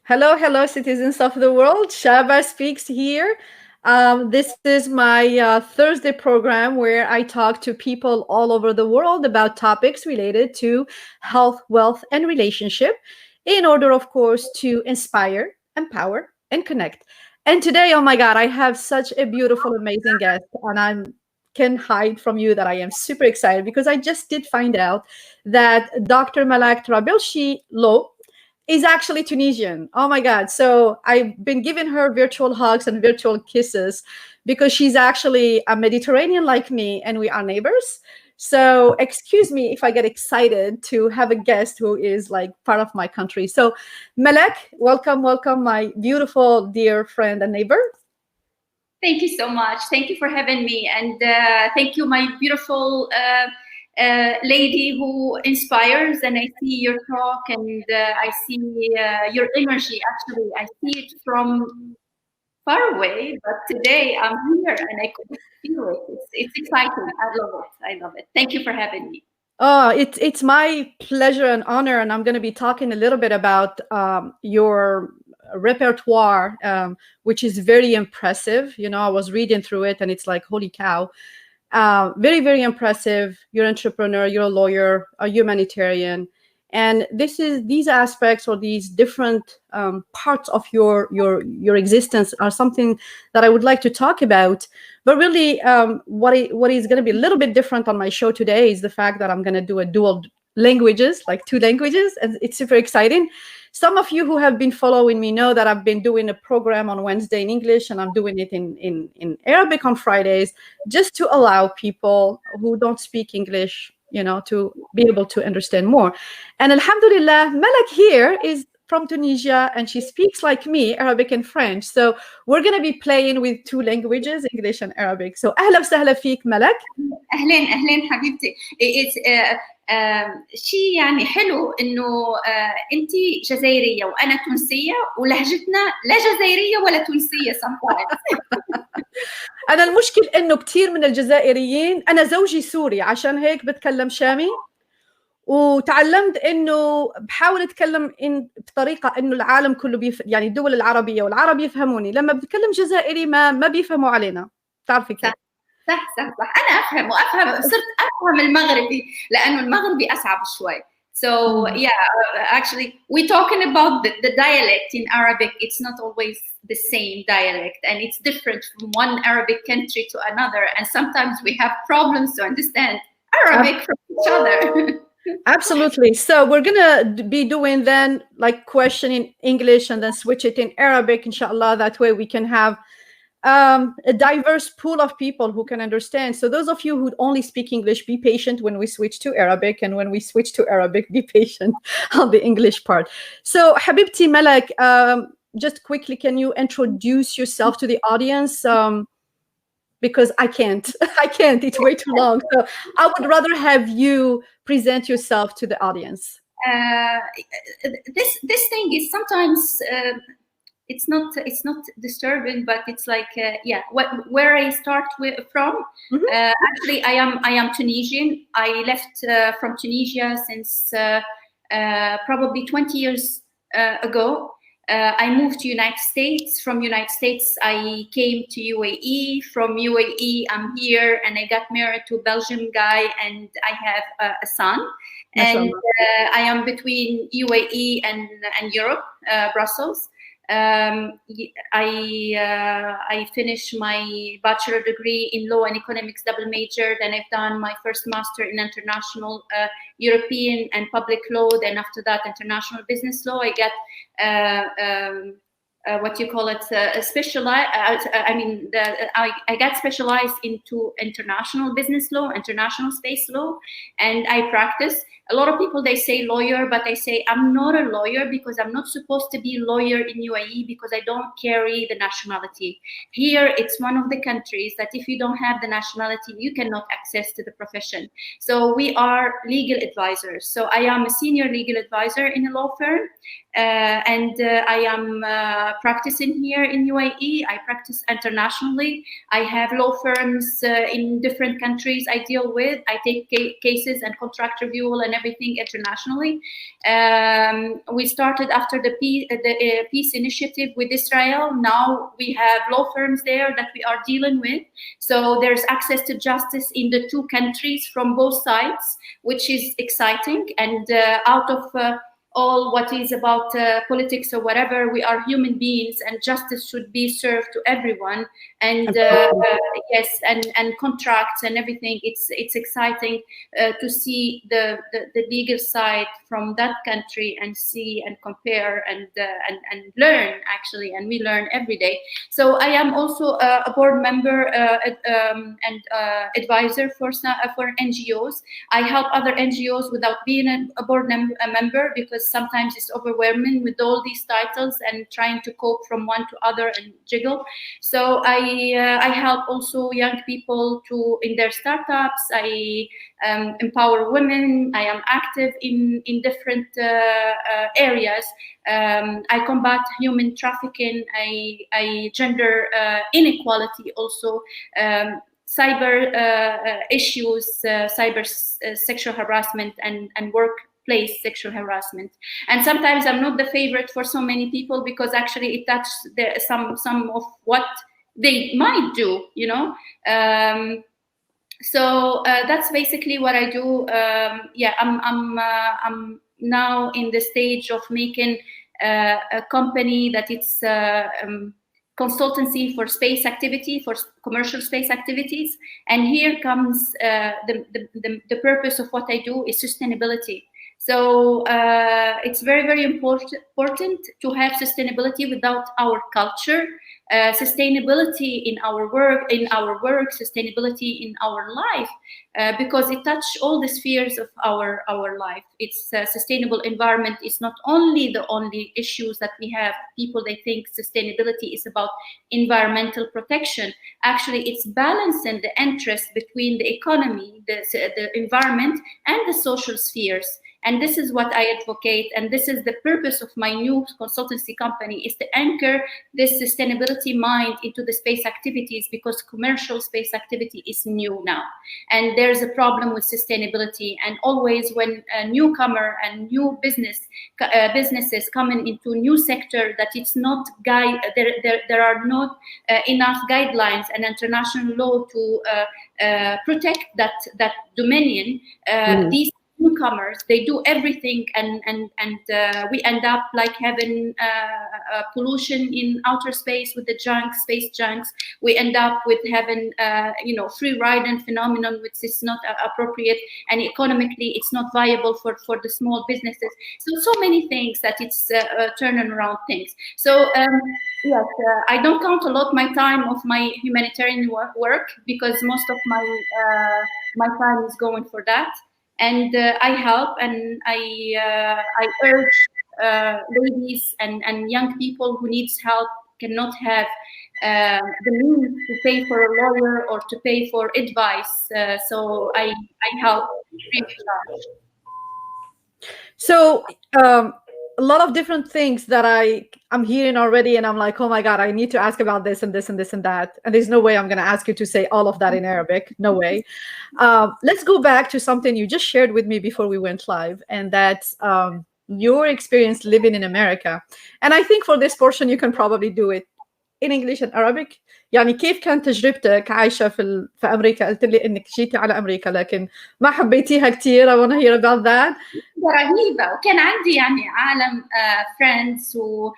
Hello, hello, citizens of the world. Shaba Speaks here. This is my Thursday program where I talk to people all over the world about topics related to health, wealth, and relationship in order, of course, to inspire, empower, and connect. And today, oh my God, I have such a beautiful, amazing guest, and I can hide from you that I am super excited because I just did find out that Dr. Malak Trabelsi Loeb is actually Tunisian. Oh my God. So I've been giving her virtual hugs and virtual kisses because she's actually a Mediterranean like me and we are neighbors. So excuse me if I get excited to have a guest who is like part of my country. So Malak, welcome, welcome, my beautiful dear friend and neighbor. Thank you so much. Thank you for having me. And thank you, my beautiful lady who inspires. And I see your talk and I see your energy. Actually, I see it from far away, but today I'm here and I could feel it. It's exciting. I love it. I love it. Thank you for having me. Oh, it's my pleasure and honor, and I'm going to be talking a little bit about your repertoire, which is very impressive. You know, I was reading through it, and it's like, holy cow, very, very impressive. You're an entrepreneur, you're a lawyer, a humanitarian, and these aspects or these different parts of your existence are something that I would like to talk about. But really, what is going to be a little bit different on my show today is the fact that I'm going to do a dual languages, like two languages, and it's super exciting. Some of you who have been following me know that I've been doing a program on Wednesday in English, and I'm doing it in Arabic on Fridays, just to allow people who don't speak English, you know, to be able to understand more. And Alhamdulillah, Malak here is from Tunisia, and she speaks like me, Arabic and French. So we're going to be playing with two languages, English and Arabic. So أهلا وسهلا فيك Malak. اهلين اهلين حبيبتي. شيء يعني حلو انه انت جزائريه وانا تونسيه ولهجتنا لا جزائريه ولا تونسيه sometimes. انا المشكل انه كثير من الجزائريين، انا زوجي سوري عشان هيك بتكلم شامي، وتعلمت انه بحاول اتكلم بطريقه انه العالم كله يعني الدول العربيه والعرب يفهموني. لما بتكلم جزائري ما بيفهموا علينا، بتعرفي كيف؟ صح انا افهم صرت افهم المغربي لانه المغربي اصعب شوي. So yeah, actually we're talking about the dialect in Arabic. It's not always the same dialect and it's different from one Arabic country to another, and sometimes we have problems to understand Arabic from each other. Absolutely. So we're gonna be doing then like question in English and then switch it in Arabic, inshallah. That way we can have a diverse pool of people who can understand. So those of you who only speak English, be patient when we switch to Arabic, and when we switch to Arabic, be patient on the English part. So Habibti Malak, just quickly, can you introduce yourself to the audience? Because I can't, it's way too long. So I would rather have you present yourself to the audience. This thing is sometimes it's not disturbing, but it's like where I start from. Actually I am Tunisian. I left from Tunisia since probably 20 years ago. I moved to United States. From United States I came to UAE. From UAE I'm here and I got married to a Belgian guy and I have a son. And I am between UAE and Europe, Brussels. I finished my bachelor degree in law and economics, double major. Then I've done my first master in international European and public law. Then after that, international business law. I got what you call it, I got specialized into international business law, international space law, and I practice. A lot of people, they say lawyer, but I say I'm not a lawyer because I'm not supposed to be a lawyer in UAE because I don't carry the nationality. Here, it's one of the countries that if you don't have the nationality, you cannot access to the profession. So we are legal advisors. So I am a senior legal advisor in a law firm. and I am practicing here in UAE. I practice internationally. I have law firms in different countries I deal with. I take cases and contract review and everything internationally. We started after the peace initiative with Israel. Now we have law firms there that we are dealing with. So there's access to justice in the two countries from both sides, which is exciting. And out of all what is about politics or whatever, we are human beings, and justice should be served to everyone. And yes, and contracts and everything. It's exciting to see the legal side from that country and see and compare and learn, actually, and we learn every day. So I am also a board member and advisor for NGOs. I help other NGOs without being a board member, because sometimes it's overwhelming with all these titles and trying to cope from one to other and jiggle. So I help also young people in their startups. I empower women. I am active in different areas. I combat human trafficking. I gender inequality also. Cyber issues, cyber sexual harassment and workplace sexual harassment. And sometimes I'm not the favorite for so many people, because actually it touches some of what they might do, you know. So that's basically what I do. Yeah, I'm now in the stage of making a company that it's consultancy for space activity, for commercial space activities. And here comes the purpose of what I do is sustainability. So it's very, very important to have sustainability without our culture, sustainability in our work, sustainability in our life, because it touches all the spheres of our life. It's sustainable environment is not only the only issues that we have. People, they think sustainability is about environmental protection. Actually, it's balancing the interest between the economy, the environment, and the social spheres. And this is what I advocate, and this is the purpose of my new consultancy company, is to anchor this sustainability mind into the space activities, because commercial space activity is new now. And there's a problem with sustainability. And always when a newcomer and new businesses coming into new sector, that it's not there are not enough guidelines and international law to protect that dominion. These newcomers, they do everything, and we end up like having pollution in outer space with the space junks. We end up with having free riding phenomenon, which is not appropriate, and economically it's not viable for the small businesses. So many things that it's turning around things. So yes, I don't count a lot my time of my humanitarian work, because most of my time is going for that. And I help, and I urge ladies and young people who needs help, cannot have the means to pay for a lawyer or to pay for advice. So I help free of charge. So a lot of different things that I'm hearing already, and I'm like, oh my God, I need to ask about this and this and this and that. And there's no way I'm going to ask you to say all of that in Arabic. No way. Let's go back to something you just shared with me before we went live, and that's your experience living in America. And I think for this portion, you can probably do it in English and Arabic. يعني كيف كانت تجربتك عايشة في أمريكا؟ قلت لي إنك جيتي على أمريكا لكن ما حبيتيها كتير. I want to hear about that. رهيبة. وكان عندي يعني عالم friends who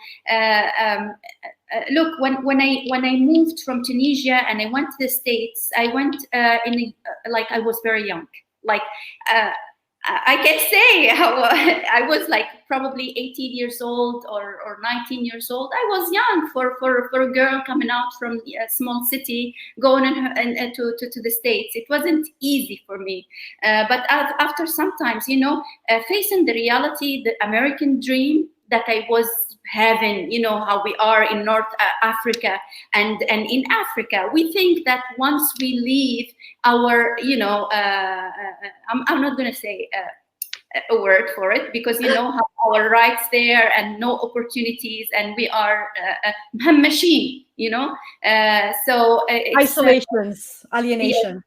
look, when I moved from Tunisia and I went to the States, I went like I was very young. Like I can say I was like probably 18 years old or 19 years old. I was young for a girl coming out from a small city, going to the States. It wasn't easy for me. But after sometimes, facing the reality, the American dream that I was having, how we are in North Africa and in Africa, we think that once we leave our, I'm not going to say a word for it, because how our rights there and no opportunities, and we are a machine, so it's isolations, alienation.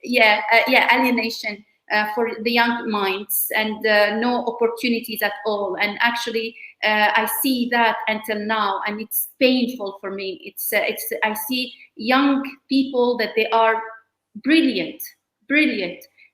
Alienation for the young minds, and no opportunities at all. And actually, I see that until now, and it's painful for me. It's I see young people that they are brilliant.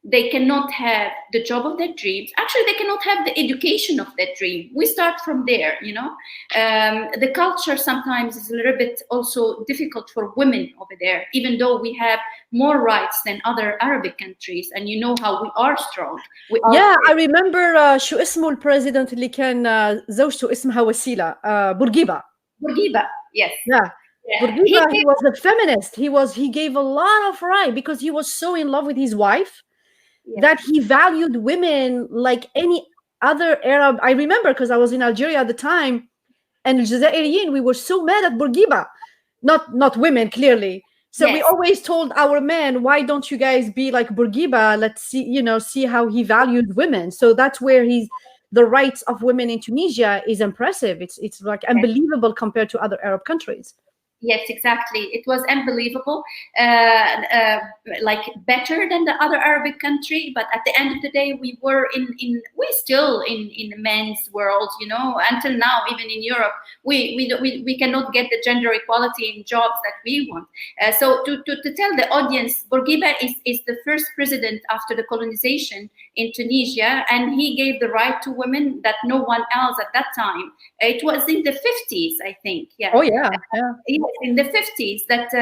They cannot have the job of their dreams. Actually, they cannot have the education of their dream. We start from there, The culture sometimes is a little bit also difficult for women over there, even though we have more rights than other Arabic countries. And you know how we are strong. I remember شو اسمه البريزيدنت اللي كان زوجته اسمها وسيلة بورقيبة. Yes. Yeah. Bourguiba, he was a feminist. He gave a lot of right because he was so in love with his wife that he valued women like any other Arab. I remember because I was in Algeria at the time, and Jazairiyin, we were so mad at Bourguiba, not women, clearly. So we always told our men, why don't you guys be like Bourguiba? Let's see how he valued women. So that's where the rights of women in Tunisia is impressive. It's like unbelievable compared to other Arab countries. Yes, exactly. It was unbelievable, like better than the other Arabic country. But at the end of the day, we still in the men's world, until now, even in Europe, we cannot get the gender equality in jobs that we want. So to tell the audience, Bourguiba is the first president after the colonization in Tunisia, and he gave the right to women that no one else at that time. It was in the 50s, I think. Yeah. Oh yeah. In the 50s, that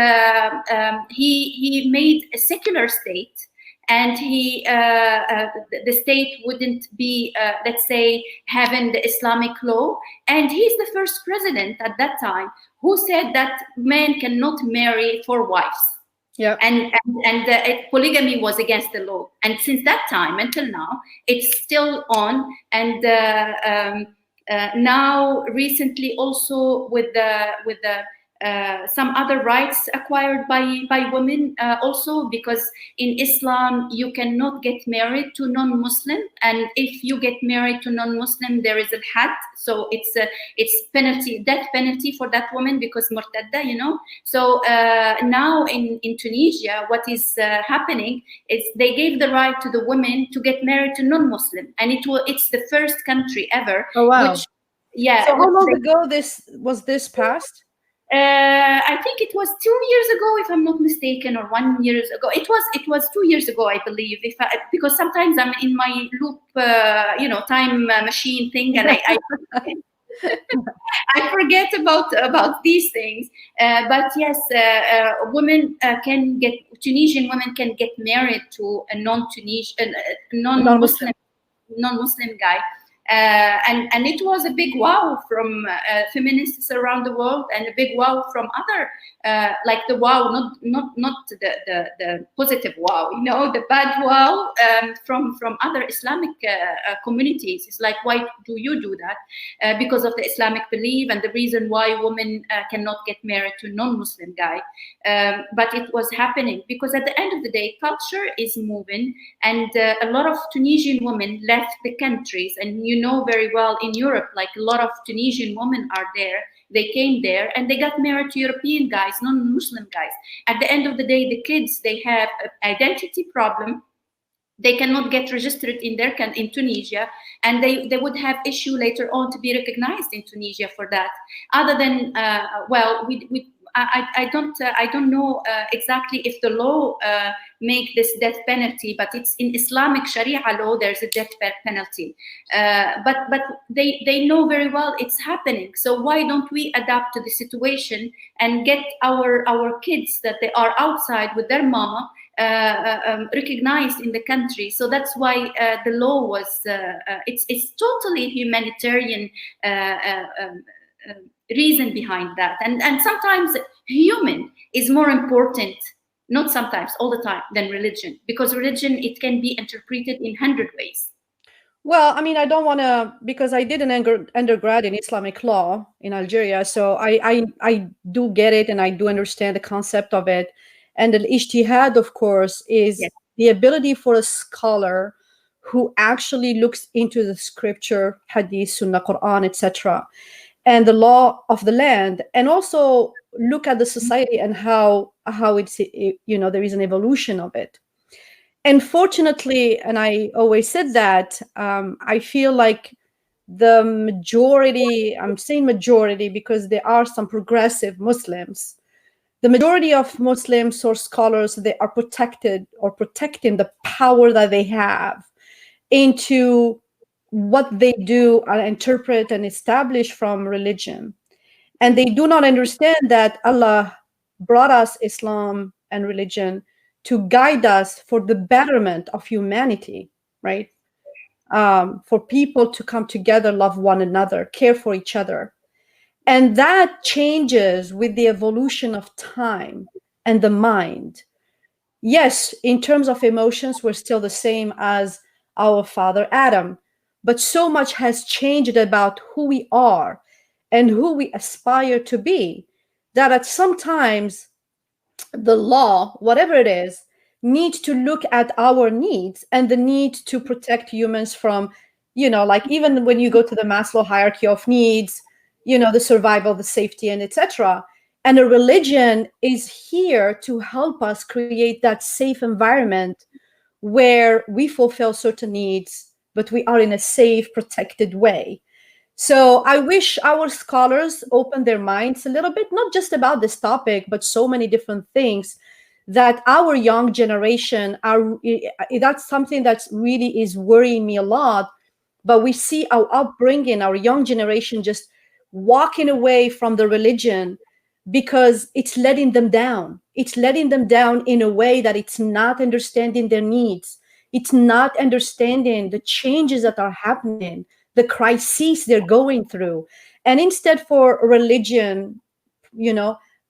he made a secular state, and the state wouldn't be, let's say, having the Islamic law. And he's the first president at that time who said that men cannot marry 4 wives. Yeah. And polygamy was against the law. And since that time until now, it's still on. And now recently also with the some other rights acquired by women also, because in Islam you cannot get married to non-Muslim, and if you get married to non-Muslim, there is a had, so it's penalty, death penalty for that woman, because murtadda, So now in Tunisia, what is happening is they gave the right to the women to get married to non-Muslim, and it's the first country ever. Oh wow! So how long ago this passed? I think it was 2 years ago, if I'm not mistaken, or 1 year ago. It was 2 years ago, I believe. Because sometimes I'm in my loop, time machine thing, and I forget about these things. But yes, Tunisian women can get married to a non-Muslim guy. And it was a big wow from feminists around the world, and a big wow from other, like the wow, not the positive wow, the bad wow from other Islamic communities. It's like, why do you do that? Because of the Islamic belief and the reason why women cannot get married to a non-Muslim guy. But it was happening because at the end of the day, culture is moving, and a lot of Tunisian women left the countries, and very well in Europe, like a lot of Tunisian women are there. They came there and they got married to European guys, non-Muslim guys. At the end of the day, the kids, they have an identity problem. They cannot get registered in Tunisia, and they would have issue later on to be recognized in Tunisia for that. Other than I don't know exactly if the law make this death penalty, but it's in Islamic Sharia law. There's a death penalty, but they know very well it's happening. So why don't we adapt to the situation and get our kids that they are outside with their mama recognized in the country? So that's why the law was it's totally humanitarian reason behind that, and sometimes human is more important, not sometimes, all the time, than religion, because religion, it can be interpreted in 100 ways. Well, I mean, I don't want to, because I did an undergrad in Islamic law in Algeria, so I do get it, and I do understand the concept of it. And the ijtihad, of course, is the ability for a scholar who actually looks into the scripture, hadith, sunnah, Quran, etc., and the law of the land, and also look at the society and how it's, there is an evolution of it. And fortunately, and I always said that, I feel like the majority, I'm saying majority because there are some progressive Muslims, the majority of Muslims or scholars, they are protecting the power that they have into what they do and interpret and establish from religion. And they do not understand that Allah brought us Islam and religion to guide us for the betterment of humanity, right? For people to come together, love one another, care for each other. And that changes with the evolution of time and the mind. Yes, in terms of emotions, we're still the same as our father Adam, but so much has changed about who we are and who we aspire to be, that at sometimes the law, whatever it is, needs to look at our needs and the need to protect humans from, like even when you go to the Maslow hierarchy of needs, the survival, the safety, and etc. And a religion is here to help us create that safe environment where we fulfill certain needs, but we are in a safe, protected way. So I wish our scholars open their minds a little bit, not just about this topic, but so many different things that our young generation are, that's something that really is worrying me a lot. But we see our upbringing, our young generation just walking away from the religion because it's letting them down. It's letting them down in a way that it's not understanding their needs. It's not understanding the changes that are happening, the crises they're going through. And instead for religion,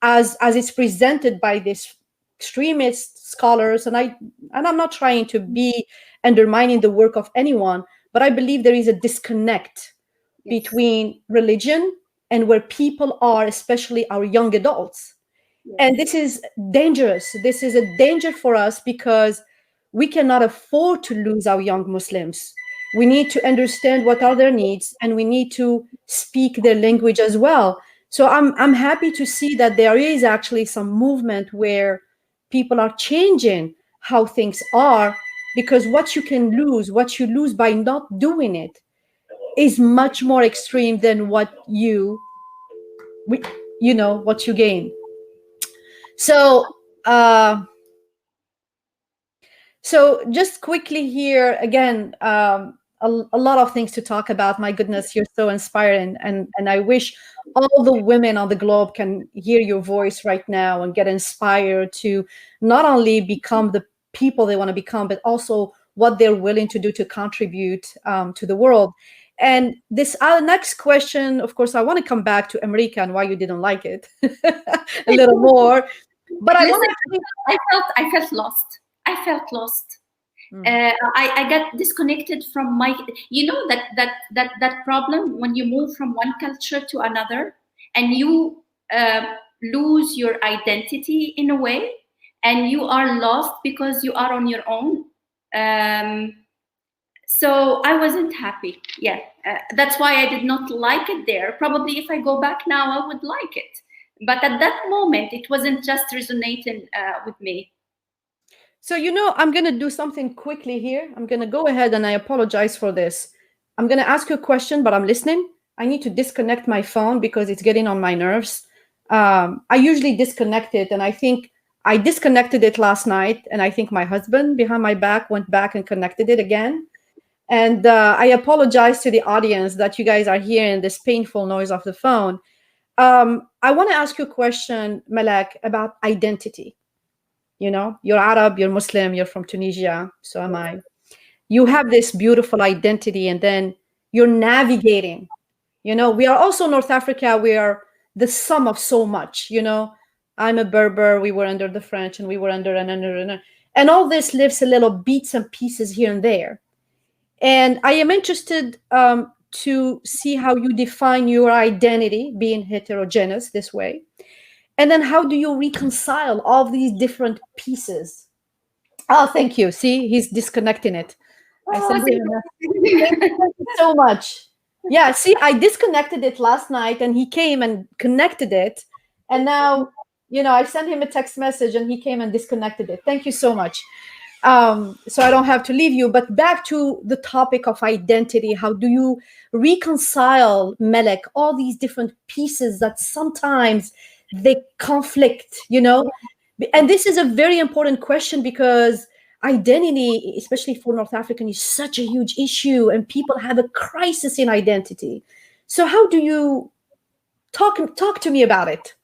as it's presented by these extremist scholars, and I'm not trying to be undermining the work of anyone, but I believe there is a disconnect between religion and where people are, especially our young adults. And this is dangerous. This is a danger for us because we cannot afford to lose our young Muslims. We need to understand what are their needs, and we need to speak their language as well. So I'm happy to see that there is actually some movement where people are changing how things are, because what you lose by not doing it is much more extreme than what you gain. So just quickly here again, a lot of things to talk about. My goodness, you're so inspiring, and I wish all the women on the globe can hear your voice right now and get inspired to not only become the people they want to become, but also what they're willing to do to contribute to the world. And this next question, of course, I want to come back to America and why you didn't like it a little more. But I felt lost. I felt lost. I got disconnected from my, that problem when you move from one culture to another and you lose your identity in a way, and you are lost because you are on your own. So I wasn't happy. That's why I did not like it there. Probably if I go back now, I would like it. But at that moment, it wasn't just resonating with me. So, I'm going to do something quickly here. I'm going to go ahead, and I apologize for this. I'm going to ask you a question, but I'm listening. I need to disconnect my phone because it's getting on my nerves. I usually disconnect it, and I think I disconnected it last night, and I think my husband behind my back went back and connected it again. And I apologize to the audience that you guys are hearing this painful noise of the phone. I want to ask you a question, Malak, about identity. You're Arab, you're Muslim, you're from Tunisia, so am I. You have this beautiful identity, and then you're navigating. We are also North Africa. We are the sum of so much. I'm a Berber. We were under the French, and we were under, and all this lives a little bits and pieces here and there. And I am interested to see how you define your identity, being heterogeneous this way. And then how do you reconcile all these different pieces? Oh, thank you. See, he's disconnecting it. I sent him a message. Thank you so much. Yeah, see, I disconnected it last night and he came and connected it. And now, I sent him a text message and he came and disconnected it. Thank you so much. So I don't have to leave you. But back to the topic of identity. How do you reconcile, Malak, all these different pieces that sometimes they conflict, And this is a very important question because identity, especially for North African, is such a huge issue and people have a crisis in identity. So how do you talk to me about it?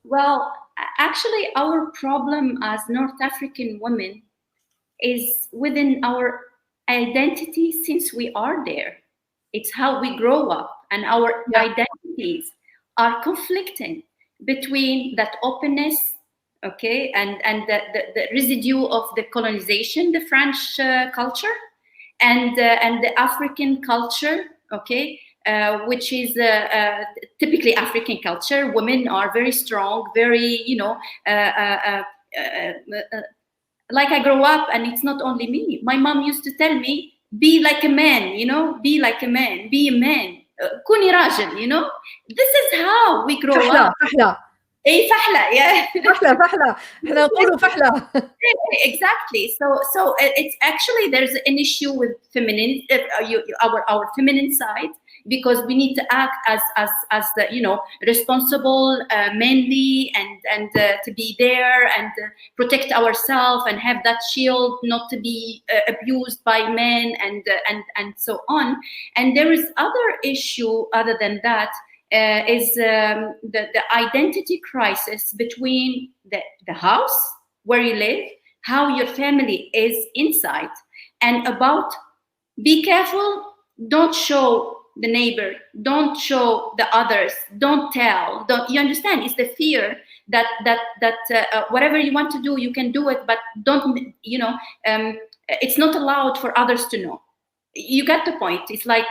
Well, actually, our problem as North African women is within our identity since we are there. It's how we grow up, and our identities are conflicting between that openness, okay, and the residue of the colonization, the French culture, and the African culture, okay, which is typically African culture. Women are very strong, very, like I grow up, and it's not only me. My mom used to tell me, be like a man, be like a man, be a man. كوني راجل, This is how we grow up. فحلة. اي فحلة, yeah. فحلة. احنا نقولوا فحلة. Exactly. So it's actually, there's an issue with feminine, our feminine side, because we need to act as the responsible, manly, and to be there and protect ourselves and have that shield, not to be abused by men and so on. And there is other issue other than that. Is the identity crisis between the house where you live, how your family is inside, and about, be careful, don't show the neighbor, don't show the others, don't tell, you understand? It's the fear that whatever you want to do, you can do it, but don't, it's not allowed for others to know. You get the point. It's like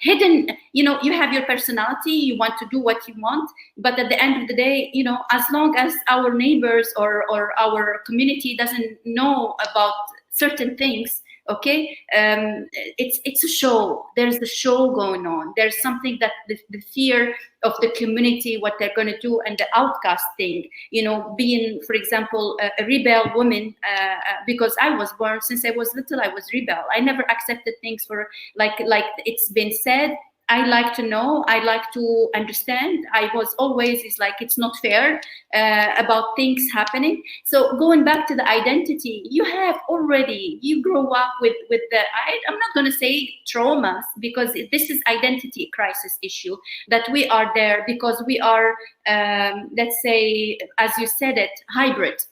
hidden, you have your personality, you want to do what you want, but at the end of the day, as long as our neighbors or our community doesn't know about certain things, okay, it's a show. There's a show going on. There's something that the fear of the community, what they're going to do, and the outcast thing, being, for example, a rebel woman, because I was born, since I was little, I was rebel. I never accepted things for like it's been said. I like to know, I like to understand. I was always, it's not fair about things happening. So going back to the identity, you grow up with I'm not going to say traumas, because this is identity crisis issue, that we are there because we are, let's say, as you said it, hybrid.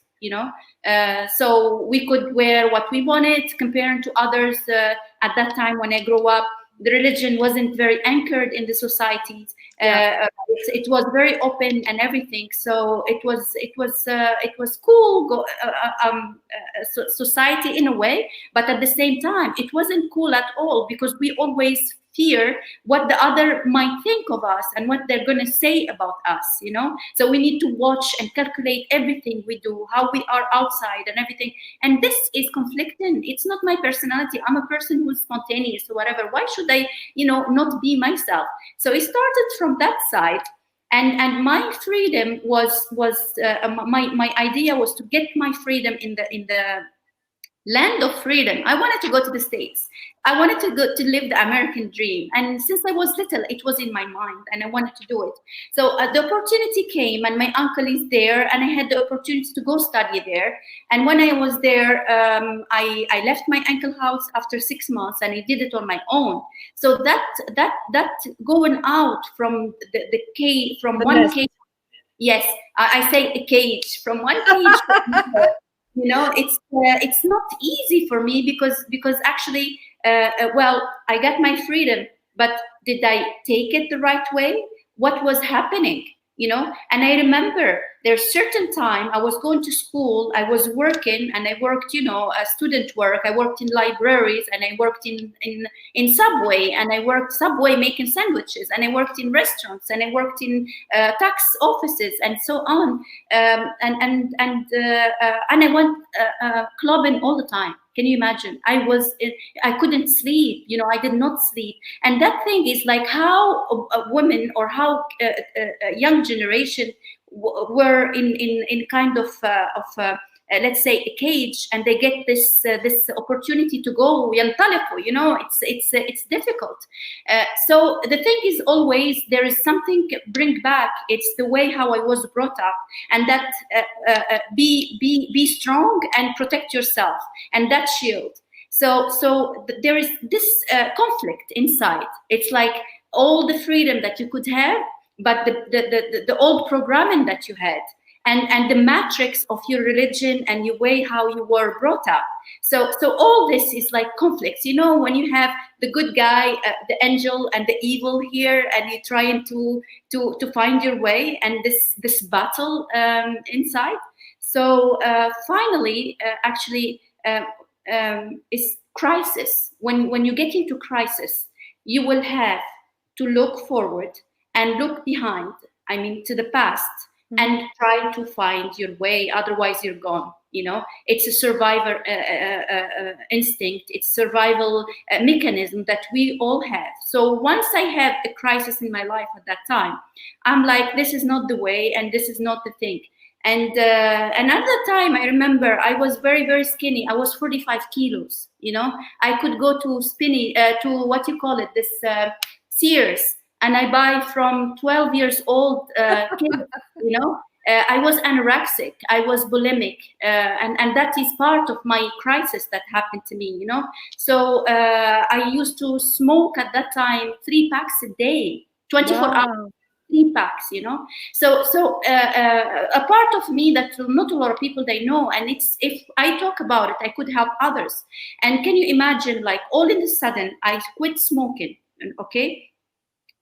So we could wear what we wanted compared to others. At that time when I grew up, the religion wasn't very anchored in the societies. It was very open and everything. So it was cool society in a way, but at the same time, it wasn't cool at all, because we always fear what the other might think of us and what they're going to say about us, So we need to watch and calculate everything we do, how we are outside and everything. And this is conflicting. It's not my personality. I'm a person who's spontaneous or whatever. Why should I, not be myself? So it started from that side. And my freedom was my idea was to get my freedom in the land of freedom. I wanted to go to the States. I wanted to go to live the American dream. And since I was little, it was in my mind and I wanted to do it. So the opportunity came, and my uncle is there, and I had the opportunity to go study there. And when I was there, I left my uncle's house after 6 months, and I did it on my own. So that going out from the cage, from one cage, yes, I say a cage, from one cage to another. It's not easy for me because actually, I got my freedom, but did I take it the right way? What was happening? And I remember there's certain time I was going to school, I was working, and I worked, student work. I worked in libraries, and I worked in Subway, and I worked Subway making sandwiches, and I worked in restaurants, and I worked in tax offices, and so on. And I went clubbing all the time. Can you imagine? I couldn't sleep. I did not sleep. And that thing is like how women, or how a young generation were in kind of let's say a cage, and they get this opportunity to go ينطلقوا. It's difficult. So the thing is, always there is something bring back. It's the way how I was brought up, and that be strong and protect yourself, and that shield. So there is this conflict inside. It's like all the freedom that you could have, but the old programming that you had, and the matrix of your religion and your way how you were brought up. So all this is like conflicts. When you have the good guy, the angel, and the evil here, and you're trying to find your way, and this battle inside. So finally, actually, is crisis. When you get into crisis, you will have to look forward and look behind, to the past, and try to find your way. Otherwise, you're gone. It's a survivor instinct. It's survival mechanism that we all have. So once I have a crisis in my life at that time, I'm like, this is not the way, and this is not the thing. And another time, I remember I was very, very skinny. I was 45 kilos. I could go to what you call it, this Sears, and I buy from 12 years old kids. I was anorexic. I was bulimic, and that is part of my crisis that happened to me. So I used to smoke at that time 3 packs a day, 24 hours. 3 packs, So a part of me that not a lot of people they know, and it's, if I talk about it, I could help others. And can you imagine, like, all of a sudden, I quit smoking, okay?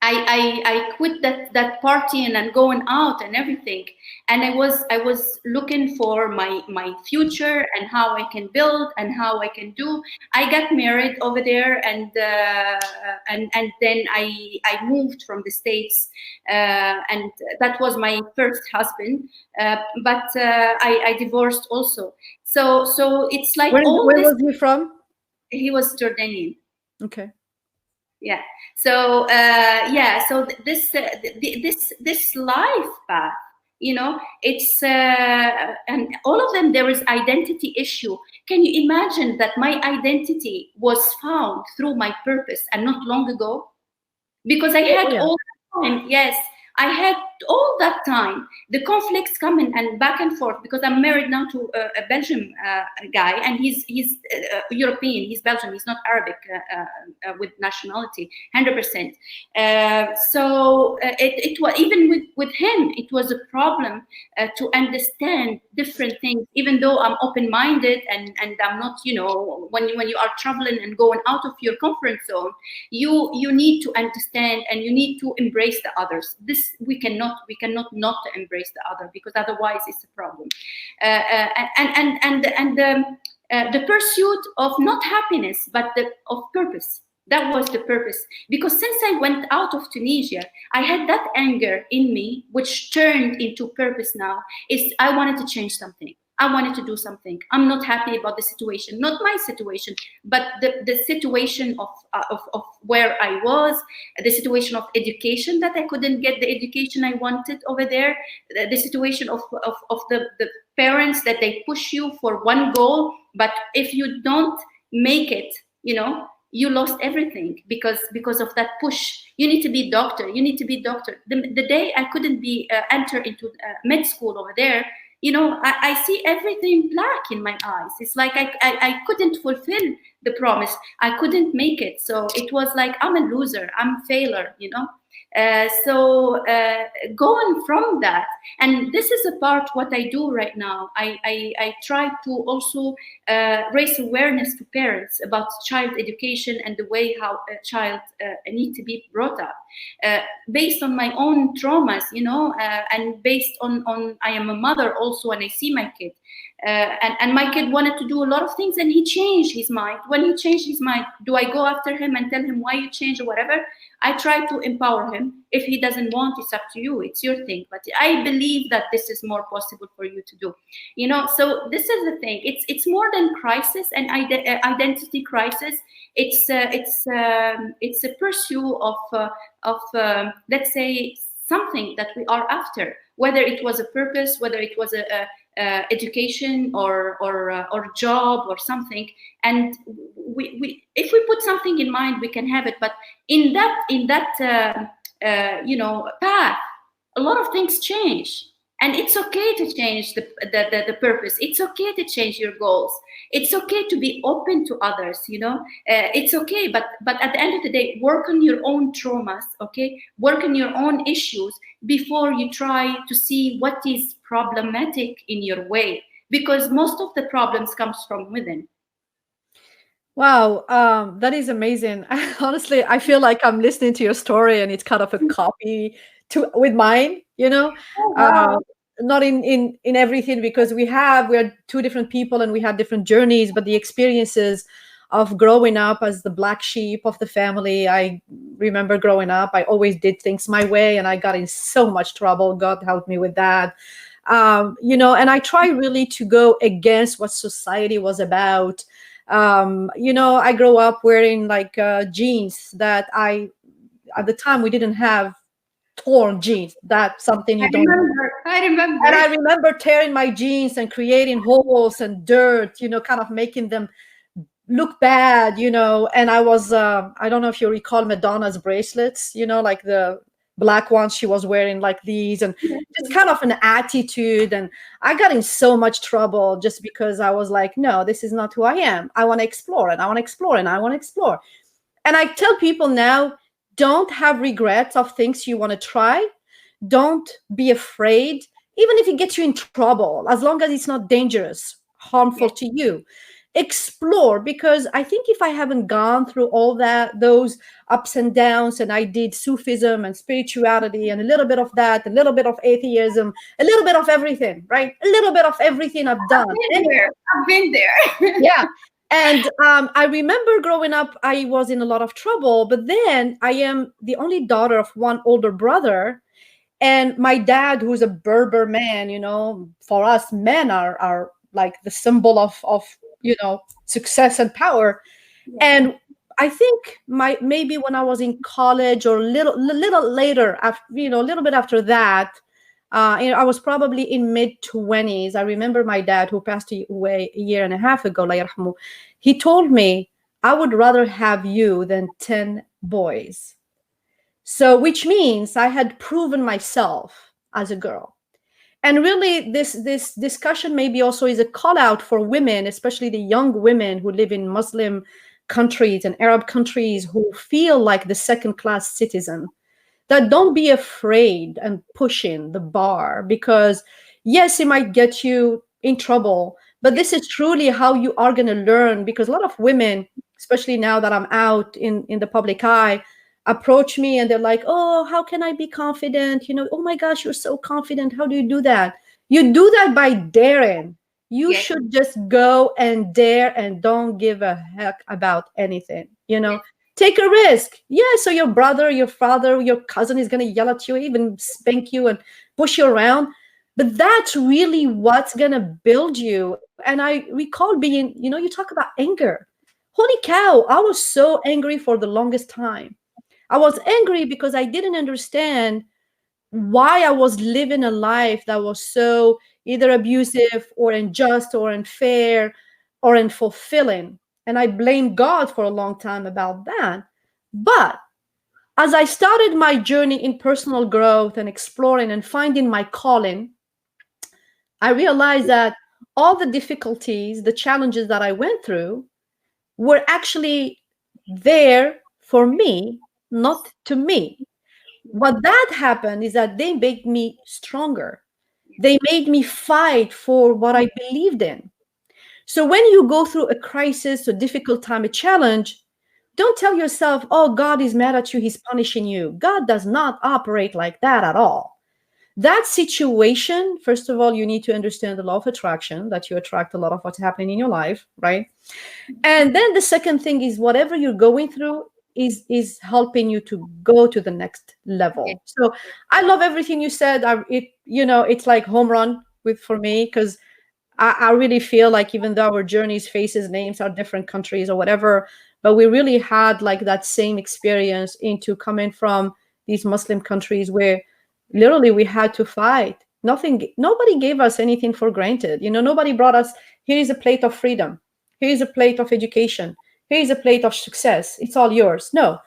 I quit that partying and going out and everything, and I was looking for my future and how I can build and how I can do. I got married over there, and then I moved from the States, and that was my first husband. But I divorced also. So it's like, where was he from? He was Jordanian. Okay. Yeah. So so this life path, it's and all of them, there is identity issue. Can you imagine that my identity was found through my purpose, and not long ago? Because I had all the time. Yes, I had all that time, the conflicts coming and back and forth, because I'm married now to a Belgian guy, and he's European, he's Belgian, he's not Arabic with nationality, 100%. So it was, even with him, it was a problem to understand different things, even though I'm open-minded, and I'm not, when you are traveling and going out of your comfort zone, you need to understand, and you need to embrace the others. This we cannot not embrace the other, because otherwise it's a problem. The pursuit of not happiness, but of purpose. That was the purpose. Because since I went out of Tunisia, I had that anger in me, which turned into purpose now. Is I wanted to change something. I wanted to do something. I'm not happy about the situation, not my situation, but the situation of where I was, the situation of education, that I couldn't get the education I wanted over there, the situation of the parents, that they push you for one goal, but if you don't make it, you lost everything because of that push. You need to be doctor. You need to be doctor. The day I couldn't be enter into med school over there, I see everything black in my eyes. It's like I couldn't fulfill the promise. I couldn't make it. So it was like, I'm a loser. I'm a failure, So going from that, and this is a part what I do right now. I try to also raise awareness to parents about child education and the way how a child need to be brought up. based on my own traumas, and based on I am a mother also, and I see my kid. And my kid wanted to do a lot of things, and he changed his mind. When he changed his mind, do I go after him and tell him why you changed or whatever? I try to empower him. If he doesn't want, it's up to you. It's your thing. But I believe that this is more possible for you to do. So this is the thing. It's more than crisis and identity crisis. It's a pursuit of let's say something that we are after, whether it was a purpose, whether it was a education or job or something. And we if we put something in mind, we can have it. But in that path, a lot of things change. And it's okay to change the purpose. It's okay to change your goals. It's okay to be open to others, it's okay. But at the end of the day, work on your own traumas, okay? Work on your own issues before you try to see what is problematic in your way, because most of the problems comes from within. Wow, that is amazing. Honestly, I feel like I'm listening to your story and it's kind of a copy with mine, Oh, wow. not in everything, because we're two different people and we had different journeys, but the experiences of growing up as the black sheep of the family. I remember growing up, I always did things my way and I got in so much trouble. God helped me with that. And I try really to go against what society was about. I grew up wearing like jeans that at the time we didn't have torn jeans. That's something you don't remember. I remember. And I remember tearing my jeans and creating holes and dirt, kind of making them look bad, and I was, I don't know if you recall Madonna's bracelets, like the black ones she was wearing, like these, and just kind of an attitude. And I got in so much trouble just because I was like, no, this is not who I am. I want to explore and I want to explore and I want to explore. And I tell people now, don't have regrets of things you want to try. Don't be afraid, even if it gets you in trouble, as long as it's not dangerous, harmful to you. Explore, because I think if I haven't gone through all those ups and downs, and I did Sufism and spirituality and a little bit of that, a little bit of atheism, a little bit of everything, right? A little bit of everything I've done. I've been there. Yeah. And I remember growing up, I was in a lot of trouble, but then I am the only daughter of one older brother. And my dad, who's a Berber man, for us, men are like the symbol of success and power. Yeah. And I think maybe when I was in college or a little later, after, a little bit after that, I was probably in mid-20s. I remember my dad, who passed away a year and a half ago, Allah yarhamu, he told me, I would rather have you than 10 boys. So, which means I had proven myself as a girl. And really, this discussion maybe also is a call out for women, especially the young women who live in Muslim countries and Arab countries, who feel like the second-class citizen, that don't be afraid and pushing the bar, because yes, it might get you in trouble, but this is truly how you are going to learn. Because a lot of women, especially now that I'm out in the public eye, approach me and they're like, oh, how can I be confident? Oh my gosh, you're so confident. How do you do that? You do that by daring. You should just go and dare and don't give a heck about anything, Take a risk. Yeah, so your brother, your father, your cousin is going to yell at you, even spank you and push you around. But that's really what's going to build you. And I recall being, you talk about anger. Holy cow, I was so angry for the longest time. I was angry because I didn't understand why I was living a life that was so either abusive or unjust or unfair or unfulfilling. And I blamed God for a long time about that. But as I started my journey in personal growth and exploring and finding my calling, I realized that all the difficulties, the challenges that I went through were actually there for me, not to me. What that happened is that they made me stronger. They made me fight for what I believed in. So when you go through a crisis, a difficult time, a challenge, Don't tell yourself, oh, God is mad at you, he's punishing you. God does not operate like that at all. That situation, first of all, you need to understand the law of attraction, that you attract a lot of what's happening in your life, right? And then the second thing is whatever you're going through is helping you to go to the next Yes. level. So I love everything you said. It's like home run for me, because I really feel like even though our journeys, faces, names are different countries or whatever, but we really had like that same experience into coming from these Muslim countries where literally we had to fight. Nobody gave us anything for granted. Nobody brought us, here is a plate of freedom. Here is a plate of education. Here is a plate of success. It's all yours. No.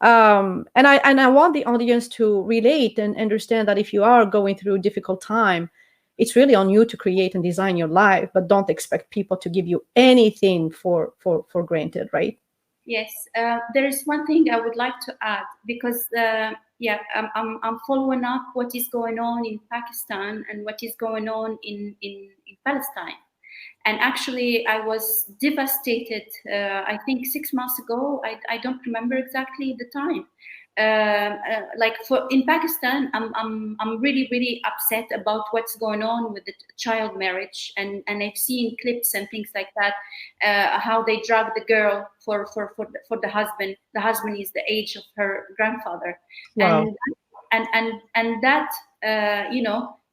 And I want the audience to relate and understand that if you are going through a difficult time, it's really on you to create and design your life, but don't expect people to give you anything for granted, right? Yes, there is one thing I would like to add, because yeah, I'm following up what is going on in Pakistan and what is going on in Palestine. And actually, I was devastated. I think 6 months ago. I don't remember exactly the time. Like for in Pakistan, I'm really upset about what's going on with the child marriage, and I've seen clips and things like that. How they drug the girl for the husband. The husband is the age of her grandfather, Wow. and that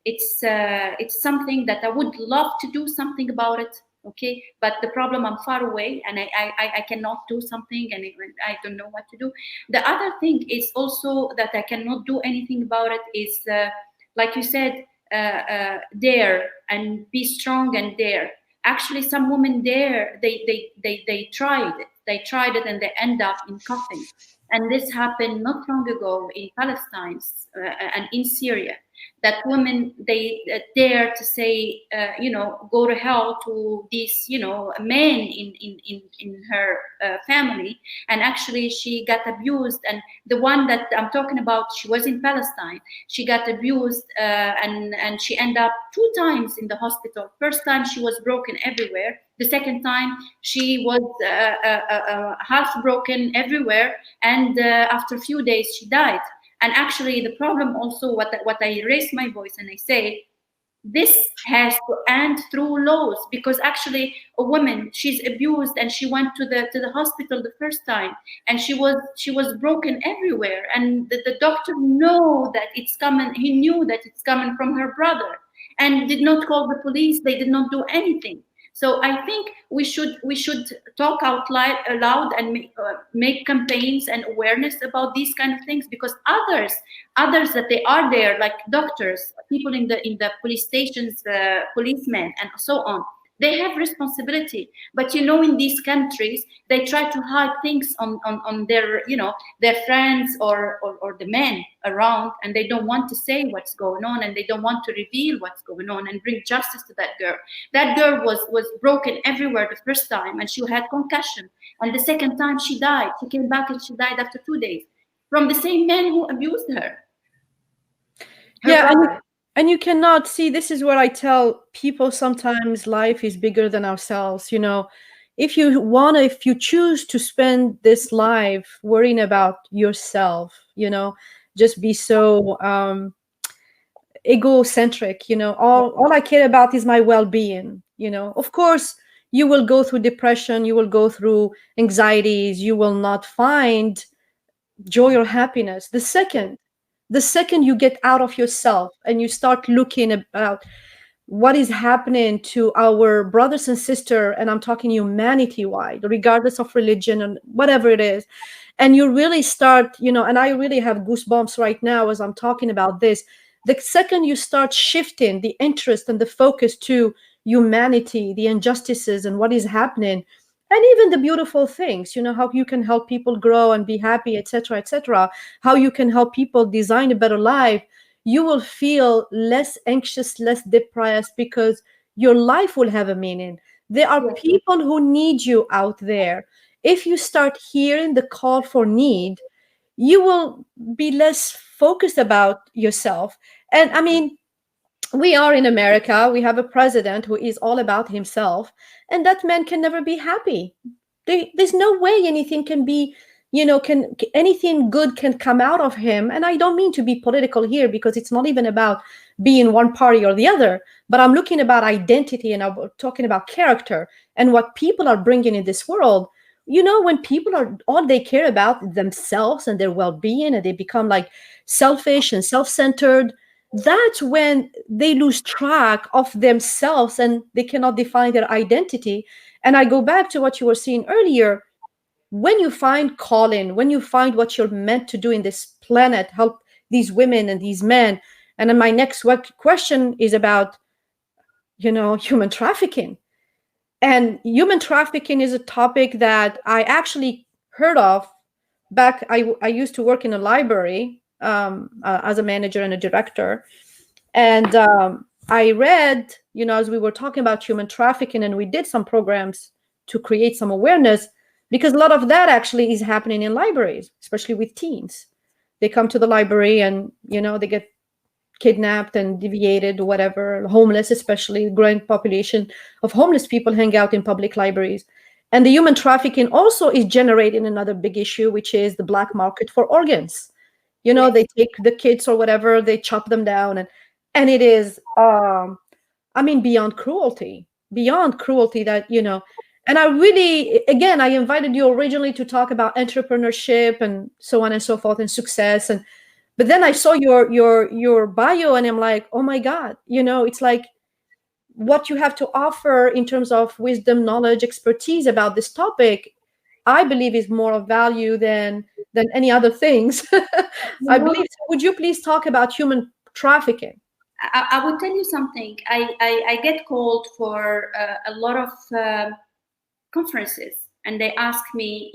it's something that I would love to do something about it. Okay, but the problem, I'm far away, and I cannot do something, and I don't know what to do. The other thing is also that I cannot do anything about it is like you said, dare and be strong and dare. Actually, some women dare, they tried it. They tried it and they end up in coffin. And this happened not long ago in Palestine and in Syria. That women, they dare to say, go to hell to this, man in her family. And actually, she got abused. And the one that I'm talking about, she was in Palestine. She got abused, and she ended up 2 times in the hospital. First time, she was broken everywhere. The second time, she was half broken everywhere, and after a few days, she died. And actually, the problem also, what I raise my voice and I say, this has to end through laws, because actually a woman, she's abused and she went to the hospital the first time, and she was broken everywhere, and the doctor know that it's coming. He knew that it's coming from her brother, and did not call the police. They did not do anything. So I think we should talk out loud and make campaigns and awareness about these kind of things, because others that they are there, like doctors, people in the police stations, policemen, and so on. They have responsibility, but in these countries they try to hide things on their friends or the men around, and they don't want to say what's going on, and they don't want to reveal what's going on and bring justice to that girl. That girl was broken everywhere the first time, and she had concussion, and the second time she died. She came back and she died after 2 days from the same man who abused her. Yeah, and you cannot see, this is where I tell people sometimes life is bigger than ourselves. If you choose to spend this life worrying about yourself, just be so egocentric, all I care about is my well-being. Of course you will go through depression, you will go through anxieties, you will not find joy or happiness. The second you get out of yourself and you start looking about what is happening to our brothers and sisters, and I'm talking humanity wide, regardless of religion and whatever it is, and you really start, and I really have goosebumps right now as I'm talking about this. The second you start shifting the interest and the focus to humanity, the injustices and what is happening, and even the beautiful things, how you can help people grow and be happy, etc., how you can help people design a better life, you will feel less anxious, less depressed, because your life will have a meaning. There are people who need you out there. If you start hearing the call for need, you will be less focused about yourself. And I mean, we are in America, we have a president who is all about himself, and that man can never be happy. There's no way anything can be, anything good can come out of him. And I don't mean to be political here, because it's not even about being one party or the other, but I'm looking about identity, and I'm talking about character and what people are bringing in this world. When people are, all they care about themselves and their well-being, and they become like selfish and self-centered, that's when they lose track of themselves and they cannot define their identity. And I go back to what you were saying earlier. When you find calling, when you find what you're meant to do in this planet, help these women and these men. And then my next question is about, human trafficking. And human trafficking is a topic that I actually heard of back. I used to work in a library as a manager and a director. And I read, as we were talking about human trafficking, and we did some programs to create some awareness, because a lot of that actually is happening in libraries, especially with teens. They come to the library and, they get kidnapped and deviated, whatever, homeless, especially growing population of homeless people hang out in public libraries. And the human trafficking also is generating another big issue, which is the black market for organs. They take the kids or whatever, they chop them down, and it is, beyond cruelty that, and I really, again, I invited you originally to talk about entrepreneurship and so on and so forth and success. But then I saw your bio, and I'm like, oh my God, it's like what you have to offer in terms of wisdom, knowledge, expertise about this topic, I believe is more of value than any other things. I believe. So would you please talk about human trafficking? I would tell you something. I get called for a lot of conferences, and they ask me,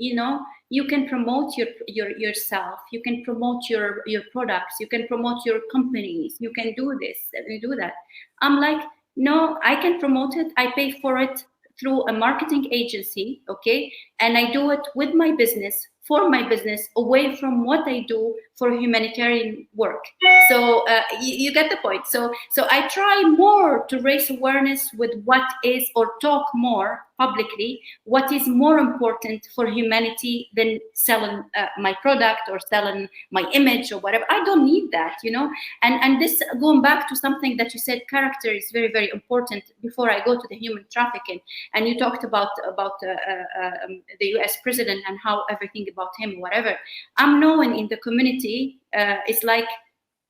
you can promote yourself, you can promote your products, you can promote your companies, you can do this and do that. I'm like, no, I can promote it. I pay for it through a marketing agency, okay? And I do it with my business, for my business, away from what I do for humanitarian work. So you get the point. So I try more to raise awareness with what is, or talk more publicly, what is more important for humanity than selling my product or selling my image or whatever. I don't need that, And this, going back to something that you said, character is very, very important. Before I go to the human trafficking, and you talked about the U.S. president and how everything about him, whatever. I'm known in the community. It's like,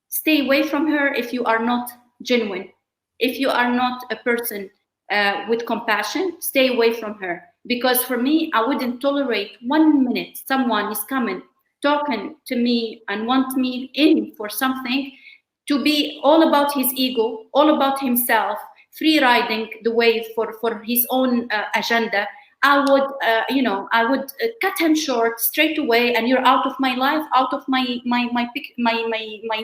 stay away from her if you are not genuine. If you are not a person with compassion, stay away from her. Because for me, I wouldn't tolerate 1 minute someone is coming, talking to me and want me in for something, to be all about his ego, all about himself, free riding the wave for his own agenda. I would cut him short straight away, and you're out of my life, out of my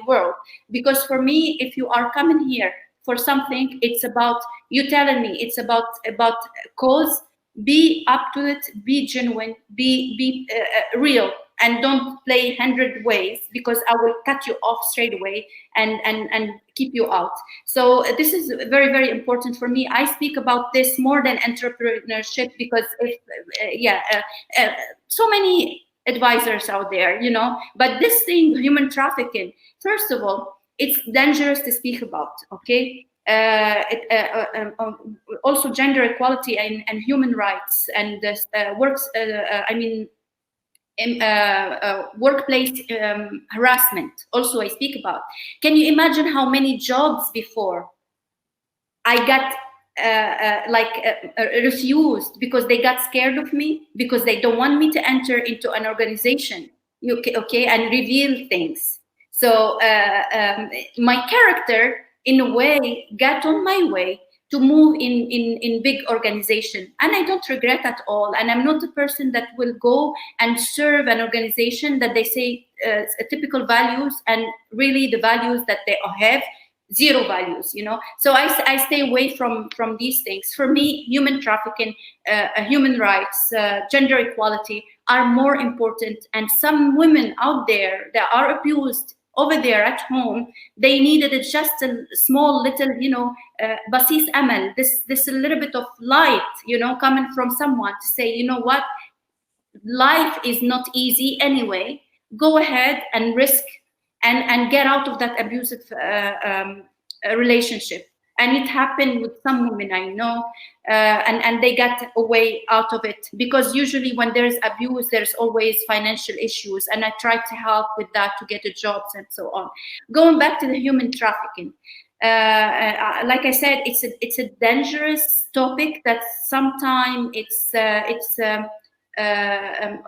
world. Because for me, if you are coming here for something, it's about you telling me, it's about cause. Be up to it, be genuine, be real, and don't play 100 ways, because I will cut you off straight away and keep you out. So this is very, very important for me. I speak about this more than entrepreneurship, because so many advisors out there, but this thing, human trafficking, first of all, it's dangerous to speak about, okay? Also gender equality and human rights and workplace harassment. Also, I speak about. Can you imagine how many jobs before I got refused because they got scared of me, because they don't want me to enter into an organization, okay, and reveal things. So my character, in a way, got on my way to move in big organization, and I don't regret at all. And I'm not a person that will go and serve an organization that they say typical values, and really the values that they have, zero values, So I stay away from these things. For me, human trafficking, human rights, gender equality are more important. And some women out there that are abused over there at home, they needed just a small little, basis amal, this a little bit of light, coming from someone to say, you know what, life is not easy anyway. Go ahead and risk and get out of that abusive relationship. And it happened with some women I know, and they got a way out of it, because usually when there's abuse, there's always financial issues, and I try to help with that to get a jobs and so on. Going back to the human trafficking, like I said, it's a dangerous topic that sometimes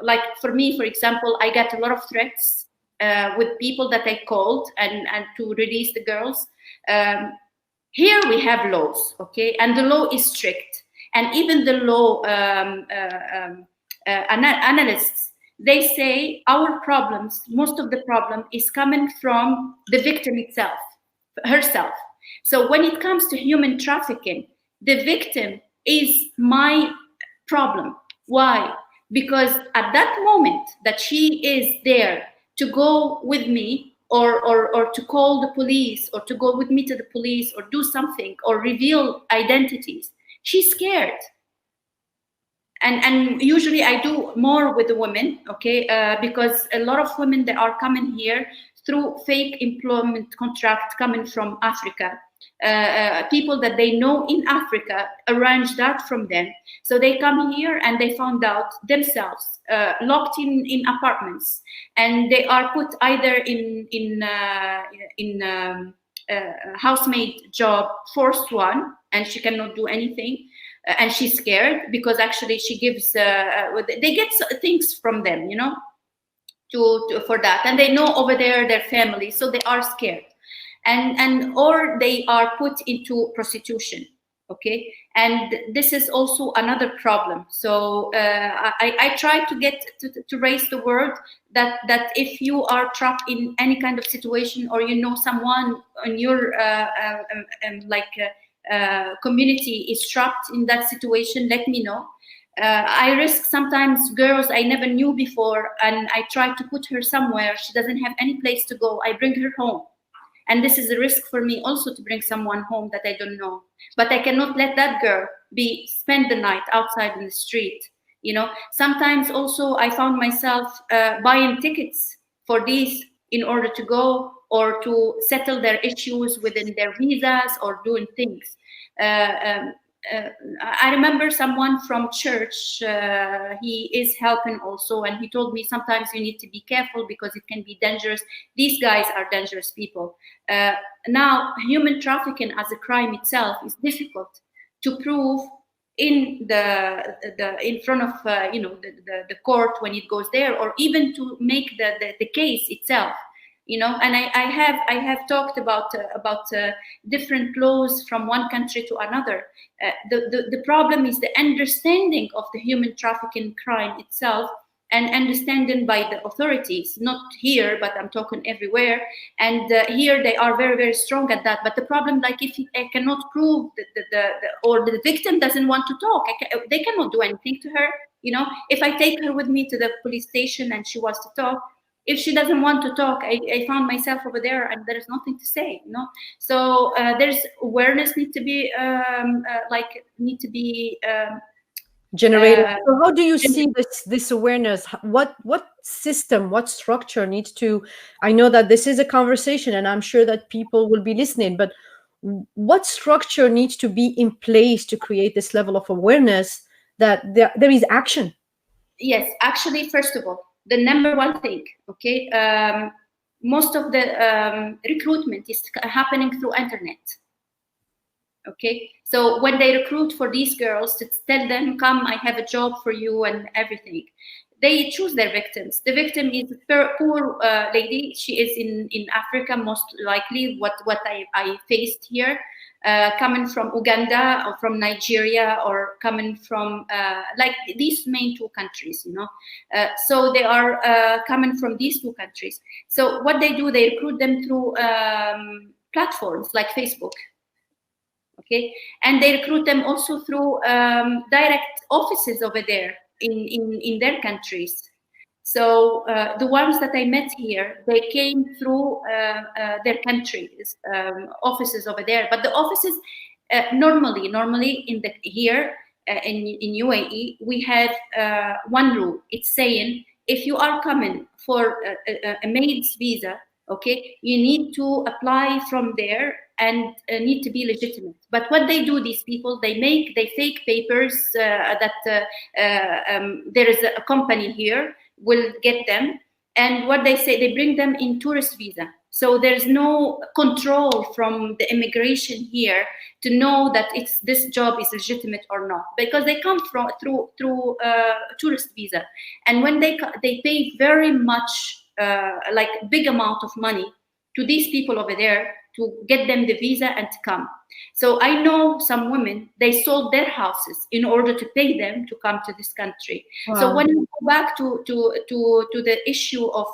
like for me, for example, I get a lot of threats with people that I called and to release the girls. Here we have laws, okay, and the law is strict, and even the law analysts, they say our problems, most of the problem is coming from the victim itself, herself. So when it comes to human trafficking, the victim is my problem. Why? Because at that moment that she is there to go with me, or to call the police, or to go with me to the police, or do something, or reveal identities, she's scared. And usually I do more with the women, okay, because a lot of women that are coming here through fake employment contract coming from Africa. People that they know in Africa arrange that from them. So they come here and they found out themselves locked in apartments, and they are put either in housemaid job, forced one, and she cannot do anything, and she's scared because actually she gives they get things from them, you know, to for that, and they know over there their family, so they are scared. And or they are put into prostitution, okay, and this is also another problem. So I try to get to raise the word that if you are trapped in any kind of situation, or you know someone in your community is trapped in that situation, let me know. I risk sometimes girls I never knew before, and I try to put her somewhere. She doesn't have any place to go. I bring her home. And this is a risk for me also, to bring someone home that I don't know. But I cannot let that girl spend the night outside in the street. You know, sometimes also I found myself buying tickets for these in order to go, or to settle their issues within their visas, or doing things. I remember someone from church, he is helping also, and he told me sometimes you need to be careful because it can be dangerous. These guys are dangerous people. Now, human trafficking as a crime itself is difficult to prove in in front of the court when it goes there, or even to make the case itself. You know, and I have talked about different laws from one country to another. The problem is the understanding of the human trafficking crime itself, and understanding by the authorities, not here, but I'm talking everywhere. And here they are very, very strong at that. But the problem, like if I cannot prove or the victim doesn't want to talk, they cannot do anything to her. You know, if I take her with me to the police station and she wants to talk, if she doesn't want to talk, I found myself over there and there is nothing to say, you know. So there's awareness need to be generated. So how do you see this awareness? What system, what structure needs to? I know that this is a conversation, and I'm sure that people will be listening. But what structure needs to be in place to create this level of awareness that there is action? Yes, actually, first of all, the number one thing, okay, most of the recruitment is happening through internet. Okay, so when they recruit for these girls, to tell them, come, I have a job for you and everything, they choose their victims. The victim is a poor lady. She is in Africa, most likely, what I faced here, coming from Uganda or from Nigeria, or coming from like these main two countries, you know. So they are coming from these two countries. So what they do, they recruit them through platforms like Facebook. Okay, and they recruit them also through direct offices over there in their countries. So the ones that I met here, they came through their countries, offices over there. But the offices normally in here, in UAE, we have one rule. It's saying if you are coming for a maid's visa, okay, you need to apply from there and need to be legitimate. But what they do, these people, they fake papers that there is a company here will get them, and what they say, they bring them in tourist visa. So there's no control from the immigration here to know that this job is legitimate or not, because they come through tourist visa, and when they pay very much like big amount of money to these people over there to get them the visa and to come. So I know some women, they sold their houses in order to pay them to come to this country. Wow. So when we go back to the issue of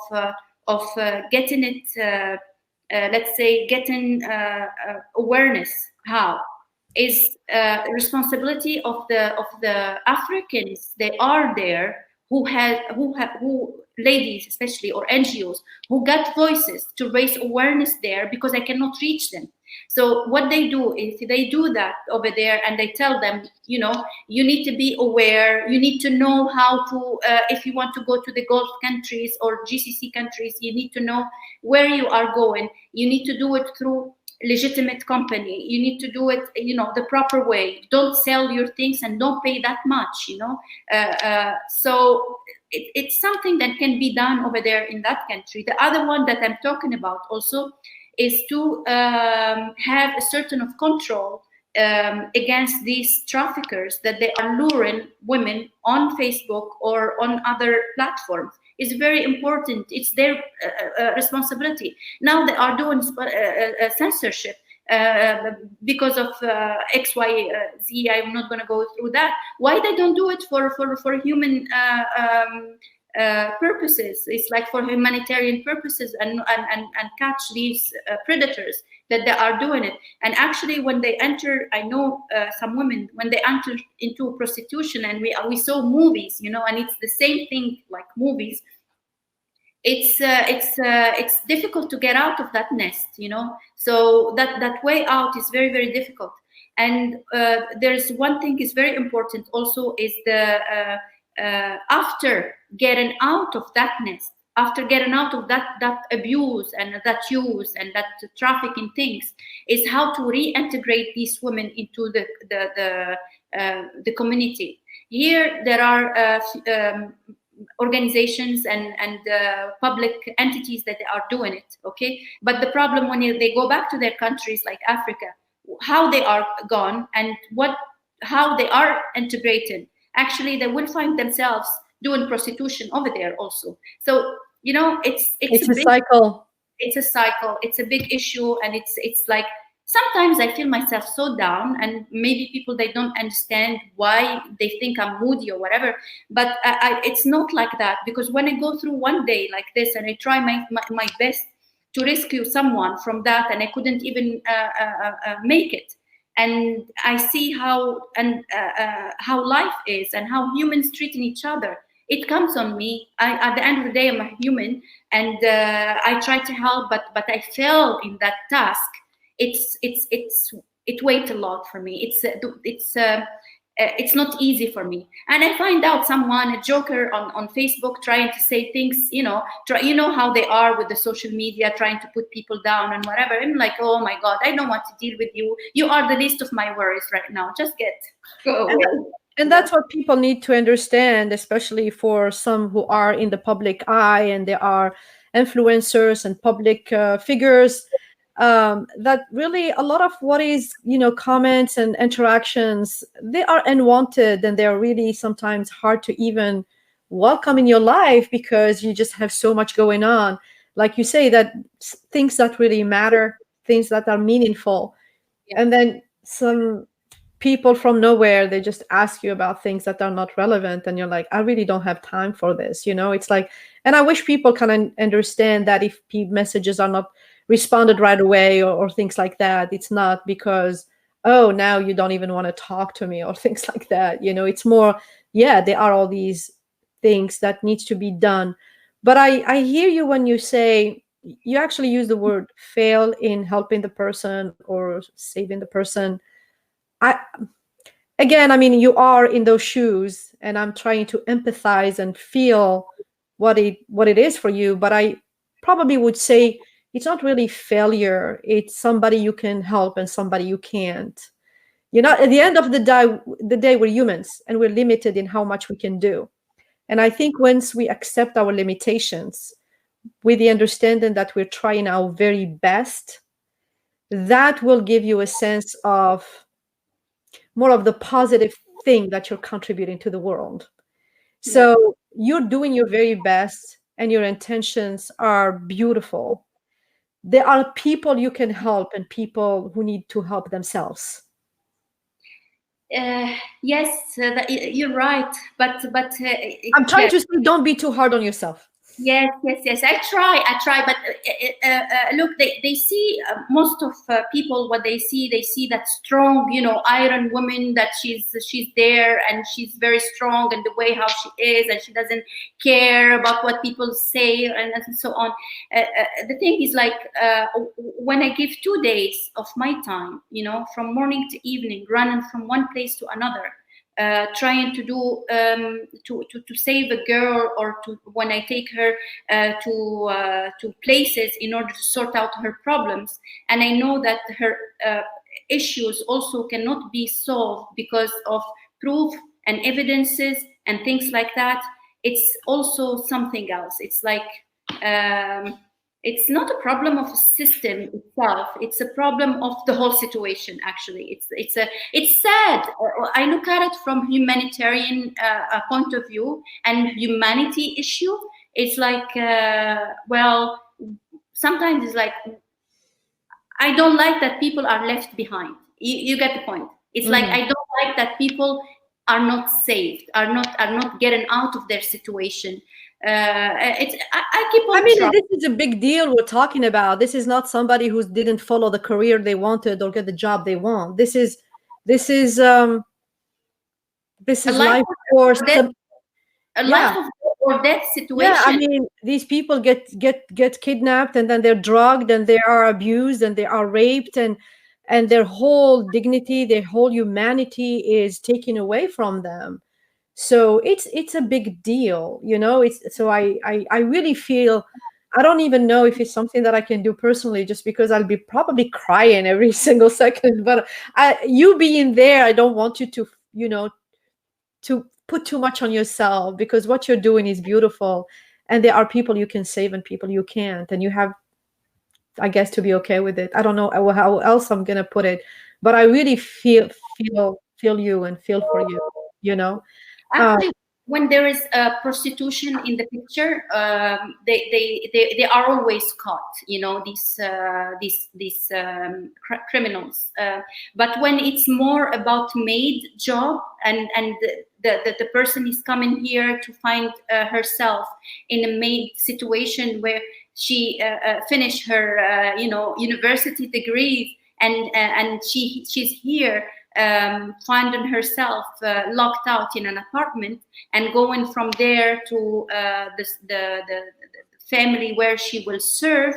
getting it, let's say getting awareness, how is responsibility of the Africans. They are there who ladies especially, or NGOs who got voices to raise awareness there, because I cannot reach them. So what they do is they do that over there, and they tell them, you know, you need to be aware, you need to know how to, if you want to go to the Gulf countries or GCC countries, you need to know where you are going. You need to do it through legitimate company. You need to do it, you know, the proper way. Don't sell your things and don't pay that much, you know. So it's something that can be done over there in that country. The other one that I'm talking about also is to have a certain of control against these traffickers, that they are luring women on Facebook or on other platforms. Is very important. It's their responsibility. Now they are doing censorship because of X, Y, Z. I'm not going to go through that. Why they don't do it for human purposes? It's like for humanitarian purposes, and catch these predators that they are doing it. And actually, when they enter, I know some women, when they enter into prostitution, and we saw movies, you know, and it's the same thing like movies. It's difficult to get out of that nest, you know. So that way out is very, very difficult. And there's one thing is very important also, is the after getting out of that nest, after getting out of that abuse and that use and that trafficking things, is how to reintegrate these women into the community. Here there are organizations and public entities that are doing it, okay? But the problem when they go back to their countries like Africa, how they are gone and how they are integrated, actually they will find themselves doing prostitution over there also. So, you know, it's a cycle. It's a cycle. It's a big issue, and it's like, sometimes I feel myself so down, and maybe people, they don't understand why, they think I'm moody or whatever. But it's not like that, because when I go through one day like this, and I try my best to rescue someone from that, and I couldn't even make it, and I see how life is and how humans treating each other, it comes on me. At the end of the day, I'm a human, and I try to help, but I fail in that task. It weighs a lot for me. It's not easy for me. And I find out a joker on Facebook, trying to say things, you know how they are with the social media, trying to put people down and whatever. I'm like, oh my God, I don't want to deal with you. You are the least of my worries right now. Just go away. And that's what people need to understand, especially for some who are in the public eye and they are influencers and public figures. That really a lot of what is, comments and interactions, they are unwanted, and they're really sometimes hard to even welcome in your life, because you just have so much going on. Like you say, that things that really matter, things that are meaningful. Yeah. And then some people from nowhere, they just ask you about things that are not relevant, and you're like, I really don't have time for this. It's like, and I wish people can understand that if messages are not responded right away or things like that, it's not because, oh, now you don't even want to talk to me or things like that. It's more, yeah, there are all these things that needs to be done. But I hear you when you say, you actually use the word fail in helping the person or saving the person. again, I mean, you are in those shoes, and I'm trying to empathize and feel what it is for you. But I probably would say it's not really failure. It's somebody you can help and somebody you can't. You know, at the end of the day, we're humans and we're limited in how much we can do. And I think once we accept our limitations with the understanding that we're trying our very best, that will give you a sense of more of the positive thing that you're contributing to the world. So you're doing your very best and your intentions are beautiful. There are people you can help and people who need to help themselves. Yes, you're right. But I'm trying to say, don't be too hard on yourself. Yes. I try. But look, they see most of people. What they see that strong, iron woman, that she's there and she's very strong, and the way how she is, and she doesn't care about what people say and so on. The thing is, like, when I give 2 days of my time, from morning to evening, running from one place to another. Trying to do to save a girl, or when I take her to places in order to sort out her problems, and I know that her issues also cannot be solved because of proof and evidences and things like that. It's also something else. It's like it's not a problem of a system itself. It's a problem of the whole situation. Actually, it's sad. I look at it from humanitarian point of view and humanity issue. It's like, well, sometimes it's like, I don't like that people are left behind. You get the point. It's like, I don't like that people are not saved, are not getting out of their situation. I keep on. I mean, this is a big deal we're talking about. This is not somebody who didn't follow the career they wanted or get the job they want. This is life or life or death situation. Yeah, I mean, these people get kidnapped, and then they're drugged, and they are abused, and they are raped, and their whole dignity, their whole humanity is taken away from them. So it's a big deal, I really feel, I don't even know if it's something that I can do personally, just because I'll be probably crying every single second. But you being there, I don't want you to, to put too much on yourself, because what you're doing is beautiful, and there are people you can save and people you can't, and you have, I guess, to be okay with it. I don't know how else I'm gonna put it, but I really feel you and feel for you. Actually, when there is prostitution in the picture, they are always caught. These criminals. But when it's more about maid job, and the person is coming here to find herself in a maid situation where she finished her university degrees, and she's here. Finding herself locked out in an apartment, and going from there to the family where she will serve,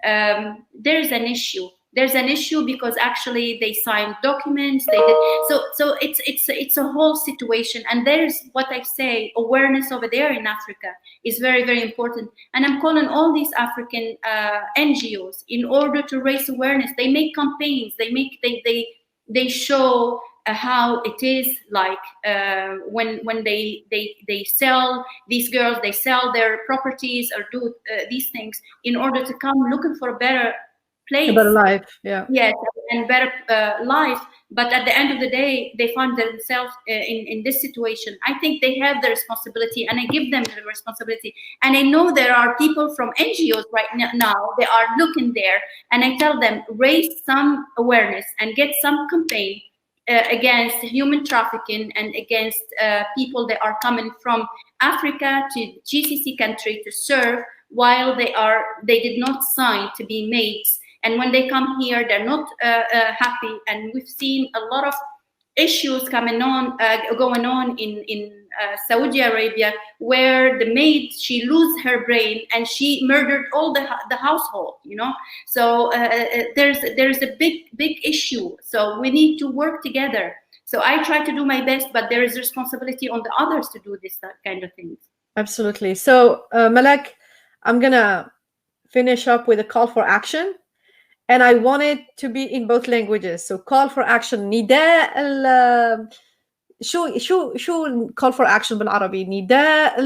there's an issue. There's an issue because actually they signed documents. They did so. It's a whole situation, and there's what I say, awareness over there in Africa is very, very important. And I'm calling all these African NGOs in order to raise awareness. They make campaigns. They show how it is like when they sell these girls, they sell their properties or do these things in order to come looking for a better place, a better life. Yes, and better life. But at the end of the day, they find themselves in this situation. I think they have the responsibility, and I give them the responsibility. And I know there are people from NGOs right now, they are looking there, and I tell them, raise some awareness and get some campaign against human trafficking and against people that are coming from Africa to GCC country to serve, while they did not sign to be maids. And when they come here, they're not happy. And we've seen a lot of issues going on in Saudi Arabia, where the maid, she lose her brain and she murdered all the household. So there's a big issue. So we need to work together. So I try to do my best, but there is responsibility on the others to do this kind of things. Absolutely. So Malak, I'm gonna finish up with a call for action, and I want it to be in both languages. So call for action. نداء شو call for action بالعربي؟ نداء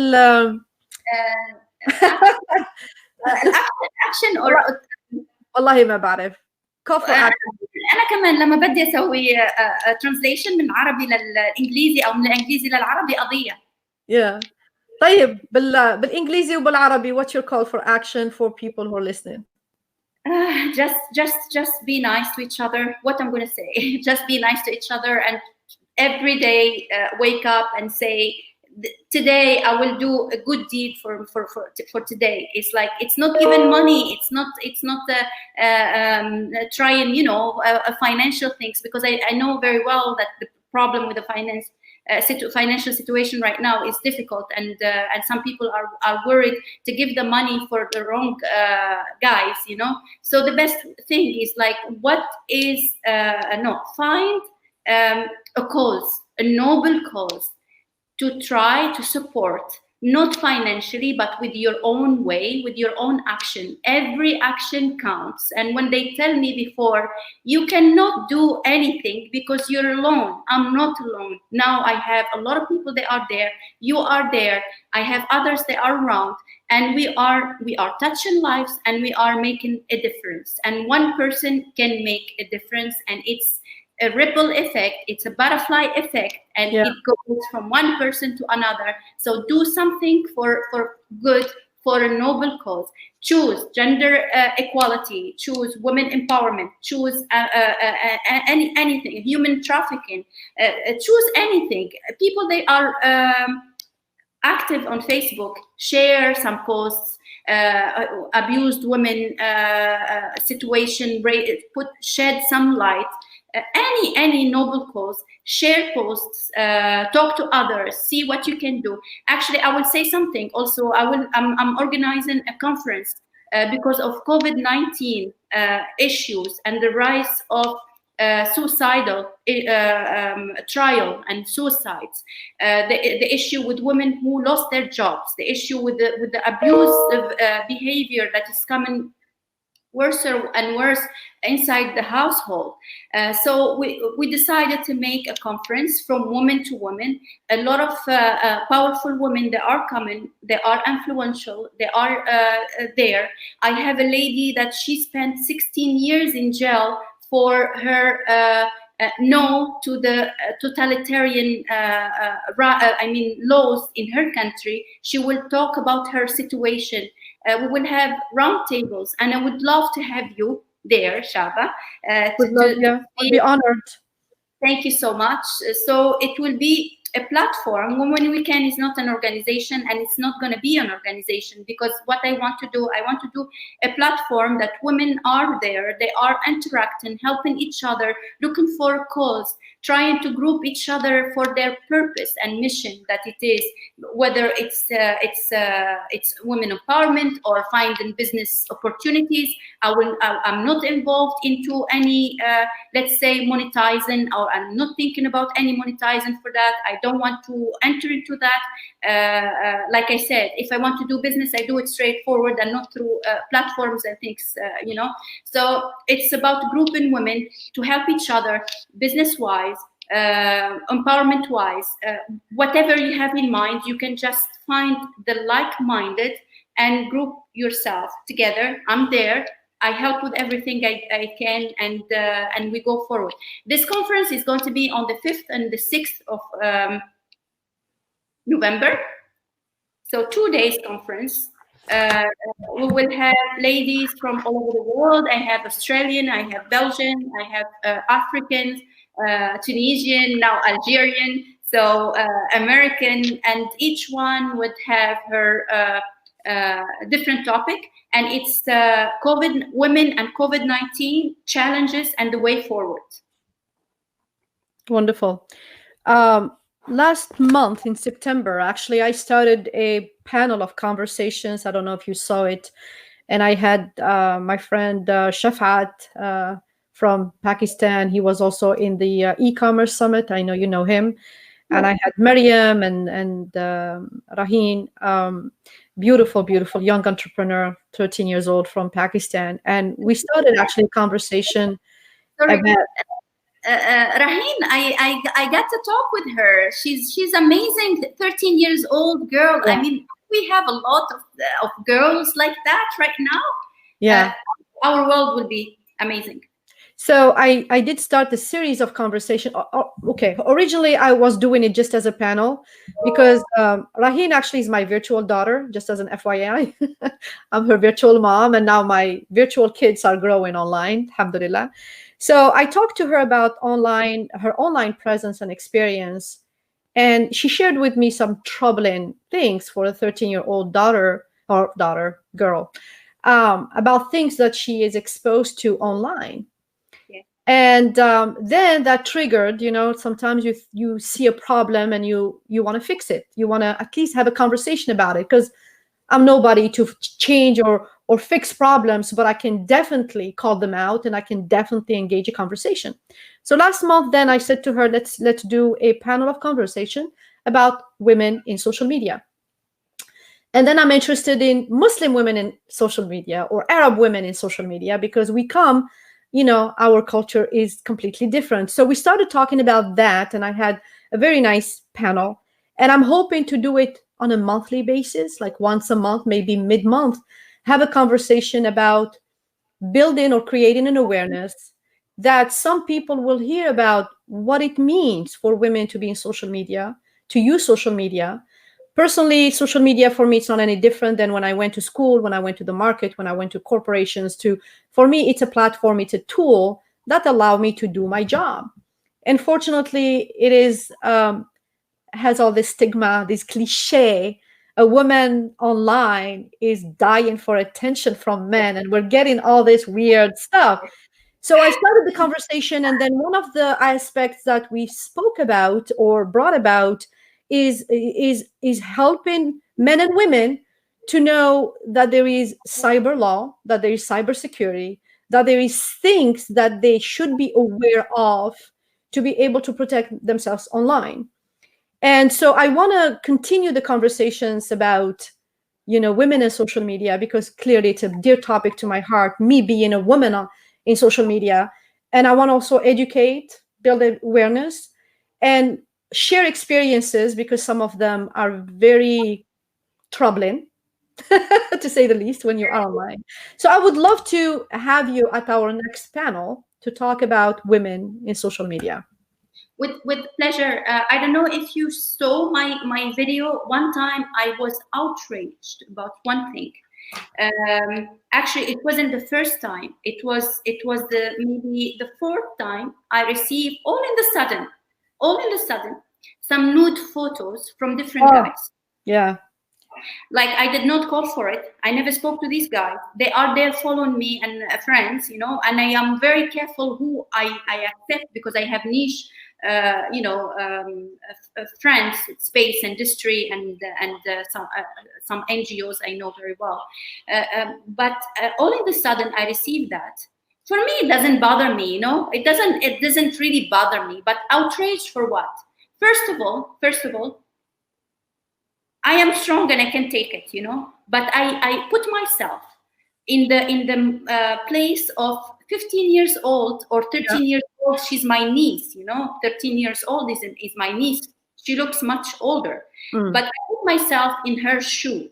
action or والله ما بعرف. call for action. انا كمان لما بدي اسوي translation من عربي للانجليزي او من الانجليزي للعربي اضيع. Yeah. طيب بالانجليزي وبالعربي what's your call for action for people who are listening? Just be nice to each other. What I'm going to say, just be nice to each other, and every day wake up and say, today I will do a good deed for today. It's like, it's not even money, it's not trying, financial things, because I know very well that the problem with the financial situation right now is difficult, and some people are worried to give the money for the wrong guys, so the best thing is like, what is find a cause, a noble cause, to try to support, not financially, but with your own way, with your own action. Every action counts. And when they tell me before, you cannot do anything because you're alone, I'm not alone. Now I have a lot of people that are there, you are there, I have others that are around, and we are touching lives, and we are making a difference. And one person can make a difference, and it's a ripple effect, it's a butterfly effect, and it goes from one person to another. So do something for good, for a noble cause. Choose gender equality, choose women empowerment, choose anything, human trafficking, choose anything. People, they are active on Facebook, share some posts, abused women situation, shed some light. Any noble cause, share posts, talk to others, see what you can do. Actually, I will say something also. I'm organizing a conference because of COVID-19 issues and the rise of suicidal trial and suicides, the issue with women who lost their jobs, the issue with the abusive behavior that is coming worse and worse inside the household. So we decided to make a conference from woman to woman. A lot of powerful women, they are coming, they are influential, they are there. I have a lady that she spent 16 years in jail for her no to the totalitarian laws in her country. She will talk about her situation. We will have roundtables, and I would love to have you there, Shaba. I'd be honored. Thank you so much. So it will be a platform. Women Weekend is not an organization, and it's not going to be an organization, because what I want to do a platform that women are there, they are interacting, helping each other, looking for a cause, trying to group each other for their purpose and mission that it is, whether it's women empowerment or finding business opportunities. I'm not involved into any let's say monetizing, or I'm not thinking about any monetizing for that. I don't want to enter into that. Like I said, if I want to do business, I do it straightforward and not through platforms and things, So it's about grouping women to help each other, business-wise, empowerment-wise. Whatever you have in mind, you can just find the like-minded and group yourself together. I'm there. I help with everything I can, and we go forward. This conference is going to be on the 5th and the 6th of November. So 2 days conference. We will have ladies from all over the world. I have Australian, I have Belgian, I have Africans, Tunisian, now Algerian, so American, and each one would have her different topic, and it's women and COVID-19 challenges and the way forward. Wonderful. Last month in September, actually, I started a panel of conversations. I don't know if you saw it. And I had my friend Shafat from Pakistan. He was also in the e-commerce summit. I know you know him. And I had Maryam and Raheen, beautiful, beautiful young entrepreneur, 13 years old from Pakistan. And we started actually a conversation Sorry. about Raheen, I got to talk with her. She's amazing, 13 years old girl. Yeah. I mean, we have a lot of girls like that right now. Yeah. Our world will be amazing. So I did start the series of conversation. Okay, originally I was doing it just as a panel because Raheen actually is my virtual daughter, just as an FYI. I'm her virtual mom, and now my virtual kids are growing online, alhamdulillah. So I talked to her about her online presence and experience, and she shared with me some troubling things for a 13-year-old girl, about things that she is exposed to online. And then that triggered, sometimes you see a problem and you want to fix it. You want to at least have a conversation about it, because I'm nobody to change or fix problems, but I can definitely call them out and I can definitely engage a conversation. So last month, then I said to her, let's do a panel of conversation about women in social media. And then I'm interested in Muslim women in social media or Arab women in social media, because our culture is completely different. So we started talking about that, and I had a very nice panel. And I'm hoping to do it on a monthly basis, like once a month, maybe mid-month, have a conversation about building or creating an awareness that some people will hear about what it means for women to be in social media, to use social media. Personally, social media for me, it's not any different than when I went to school, when I went to the market, when I went to corporations. For me, it's a platform, it's a tool that allow me to do my job. Unfortunately, it has all this stigma, this cliche. A woman online is dying for attention from men, and we're getting all this weird stuff. So I started the conversation, and then one of the aspects that we spoke about or brought about is helping men and women to know that there is cyber law, that there is cybersecurity, that there is things that they should be aware of to be able to protect themselves online. And so I want to continue the conversations about, women in social media, because clearly it's a dear topic to my heart, me being a woman in social media. And I want to also educate, build awareness, and share experiences, because some of them are very troubling, to say the least, when you're online. So I would love to have you at our next panel to talk about women in social media. With pleasure. I don't know if you saw my video. One time I was outraged about one thing. Actually, it wasn't the first time. It was maybe the fourth time I received all in the sudden some nude photos from different guys. Yeah. Like, I did not call for it. I never spoke to these guys. They are there following me and friends, and I am very careful who I accept, because I have niche, friends, space, industry, and some NGOs I know very well. But all of a sudden, I received that. For me, it doesn't bother me, It doesn't really bother me. But outraged for what? First of all, I am strong and I can take it, But I put myself in the place of 15 years old or 13 years old. She's my niece, 13 years old is my niece. She looks much older, but I put myself in her shoes.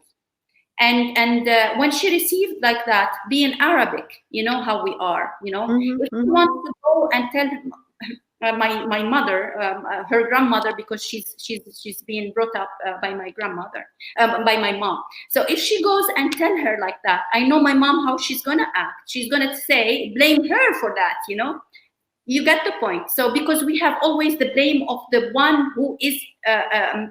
And when she received like that, being Arabic, how we are, if she wants to go and tell my mother, her grandmother, because she's being brought up by my grandmother, by my mom. So if she goes and tell her like that, I know my mom, how she's gonna act. She's gonna say, blame her for that, You get the point. So because we have always the blame of the one who is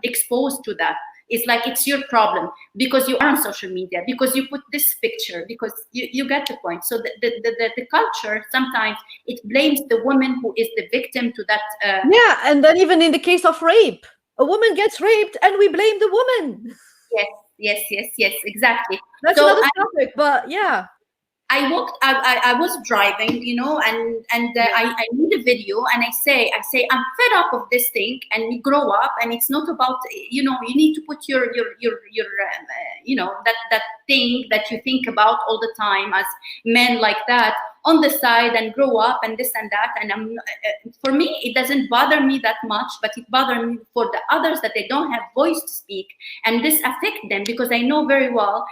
exposed to that. It's like, it's your problem because you are on social media, because you put this picture, because you get the point. So the culture, sometimes it blames the woman who is the victim to that. Yeah, and then even in the case of rape, a woman gets raped and we blame the woman. Yes, exactly. That's another topic, but yeah. I was driving, you know, and I made a video, and I say I'm fed up of this thing, and we grow up, and it's not about, you know, you need to put your you know, that thing that you think about all the time as men like that on the side, and grow up and this and that. And for me, it doesn't bother me that much, but it bothers me for the others that they don't have voice to speak, and this affect them, because I know very well,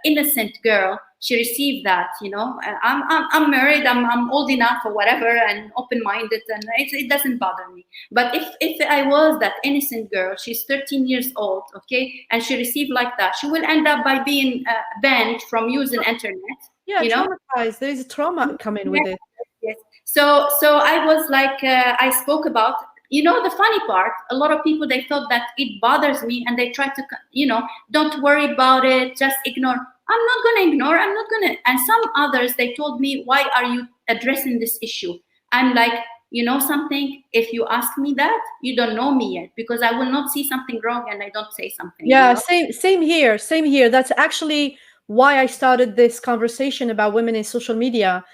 innocent girl, she received that, you know. I'm married, I'm old enough or whatever, and open-minded, and it doesn't bother me. But if I was that innocent girl, she's 13 years old, okay, and she received like that, she will end up by being banned from using internet. Yeah, you know, traumatized. There is a trauma coming with it. yes. So I was like, I spoke about, you know, the funny part, a lot of people, they thought that it bothers me, and they try to, you know, don't worry about it, just ignore. I'm not going to ignore, I'm not going to. And some others, they told me, why are you addressing this issue? I'm like, you know something, if you ask me that, you don't know me yet, because I will not see something wrong and I don't say something. Yeah, you know? same here. That's actually why I started this conversation about women in social media.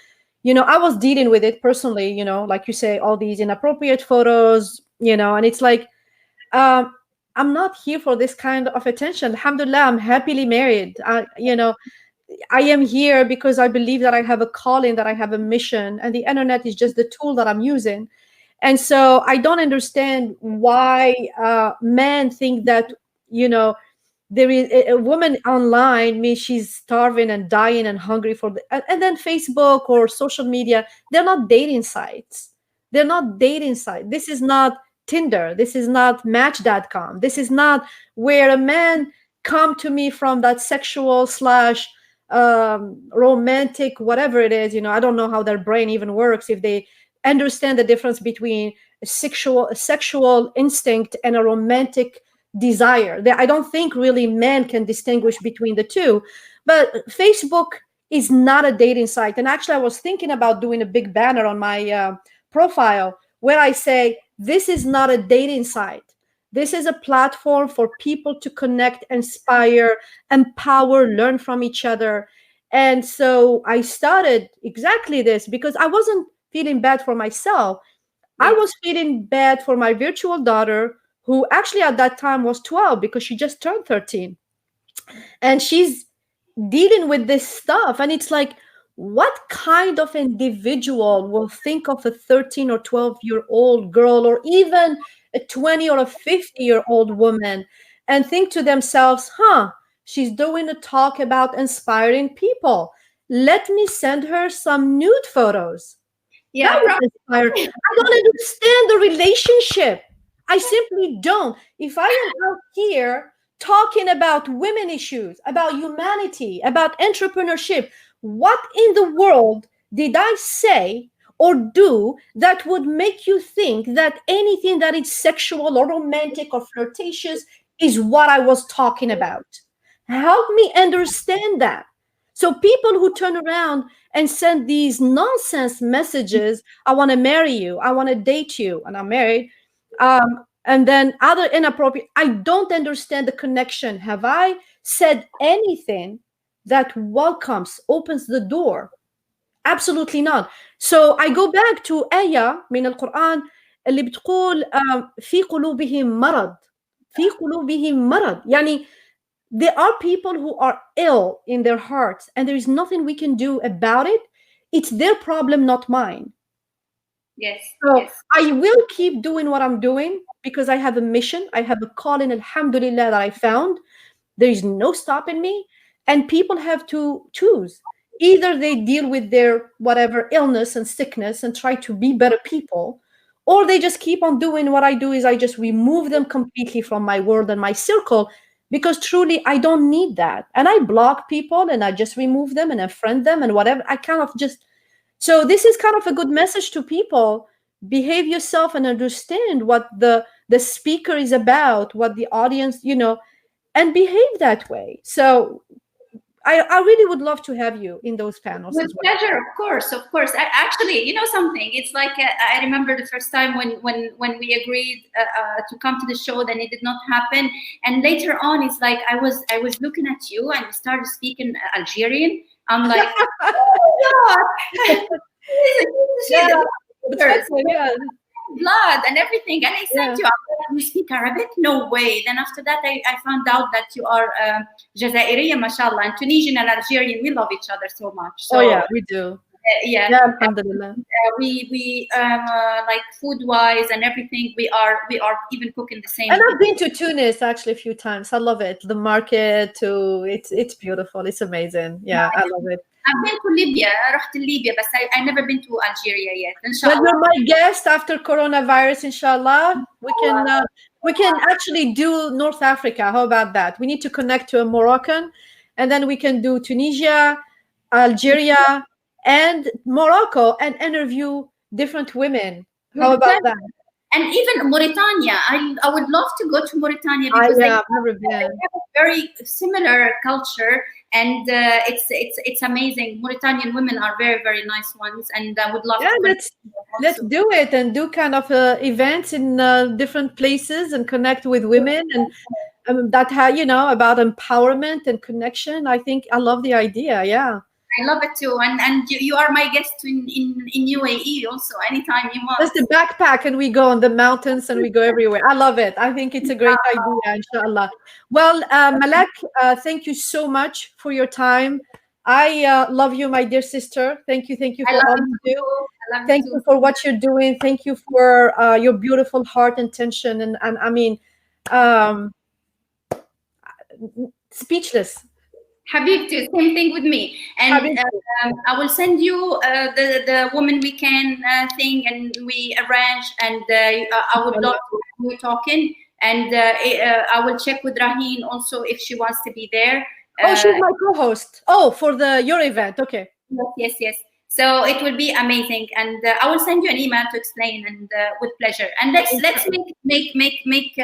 You know, I was dealing with it personally, you know, like you say, all these inappropriate photos, you know, and it's like, um, I'm not here for this kind of attention. Alhamdulillah, I'm happily married. You know, I am here because I believe that I have a calling, that I have a mission, and the internet is just the tool that I'm using. And so I don't understand why men think that, you know, there is a woman online means she's starving and dying and hungry for and then Facebook or social media, they're not dating sites. They're not dating sites. This is not Tinder. This is not Match.com. This is not where a man come to me from that sexual slash romantic, whatever it is. You know, I don't know how their brain even works, if they understand the difference between a sexual instinct and a romantic desire. I don't think really men can distinguish between the two. But Facebook is not a dating site. And actually, I was thinking about doing a big banner on my profile where I say, this is not a dating site. This is a platform for people to connect, inspire, empower, learn from each other. And so I started exactly this because I wasn't feeling bad for myself. I was feeling bad for my virtual daughter, who actually at that time was 12 because she just turned 13. And she's dealing with this stuff. And it's like, what kind of individual will think of a 13 or 12-year-old girl, or even a 20 or a 50-year-old woman, and think to themselves, she's doing a talk about inspiring people. Let me send her some nude photos. Yeah, that would inspire. I don't understand the relationship. I simply don't. If I am out here talking about women issues, about humanity, about entrepreneurship, what in the world did I say or do that would make you think that anything that is sexual or romantic or flirtatious is what I was talking about? Help me understand that. So people who turn around and send these nonsense messages, I want to marry you, I want to date you, and I'm married, and then other inappropriate, I don't understand the connection. Have I said anything that welcomes, opens the door? Absolutely not. So I go back to آية من القرآن اللي بتقول في قلوبهم مرض. في قلوبهم مرض. يعني there are people who are ill in their hearts, and there is nothing we can do about it. It's their problem, not mine. Yes. So yes. I will keep doing what I'm doing because I have a mission. I have a calling, alhamdulillah, that I found. There is no stopping me. And people have to choose. Either they deal with their whatever illness and sickness and try to be better people, or they just keep on doing what I do, is I just remove them completely from my world and my circle, because truly I don't need that. And I block people and I just remove them and unfriend them and whatever. I kind of just, so this is kind of a good message to people. Behave yourself and understand what the speaker is about, what the audience, and behave that way. So I really would love to have you in those panels. With as well. pleasure, of course. Actually, you know something, it's like I remember the first time when we agreed to come to the show, then it did not happen, and later on it's like I was looking at you and we started speaking Algerian. I'm like, oh my God. Yeah, Yeah. Blood and everything, and I said Yeah. to you, you speak Arabic? No way. Then after that, I found out that you are Jazairiya, mashallah, and Tunisian and Algerian. We love each other so much. So, Oh yeah, we do. Yeah, Yeah, alhamdulillah. we like food wise and everything. We are even cooking the same. And I've been to Tunis actually a few times. I love it. The market too. It's beautiful. It's amazing. Yeah, I love it. I've been to Libya. رحت Libya, but I never been to Algeria yet. Well, Inshallah. you're my guest after coronavirus, inshallah. We can actually do North Africa. How about that? We need to connect to a Moroccan, and then we can do Tunisia, Algeria, and Morocco, and interview different women. How about that? And even Mauritania, I would love to go to Mauritania because they I've never been. have a very similar culture, and it's amazing. Mauritanian women are very, very nice ones, and I would love to. Let's do it and do kind of events in different places and connect with women and that about empowerment and connection. I think I love the idea. Yeah. I love it too, and you are my guest in UAE also. Anytime you want. Just a backpack and we go on the mountains and we go everywhere. I love it. I think it's a great idea, inshallah. Well, Malak, thank you so much for your time. I love you, my dear sister. Thank you for all you do. Thank you for what you're doing. Thank you for your beautiful heart intention, and I mean, speechless. Habibti, same thing with me. And I will send you the Woman We Can thing, and we arrange, and I would love to have you talking. And I will check with Raheen also if she wants to be there. Oh, she's my co-host. Oh, for your event. Okay. Yes. So it will be amazing, and I will send you an email to explain, and with pleasure. And let's make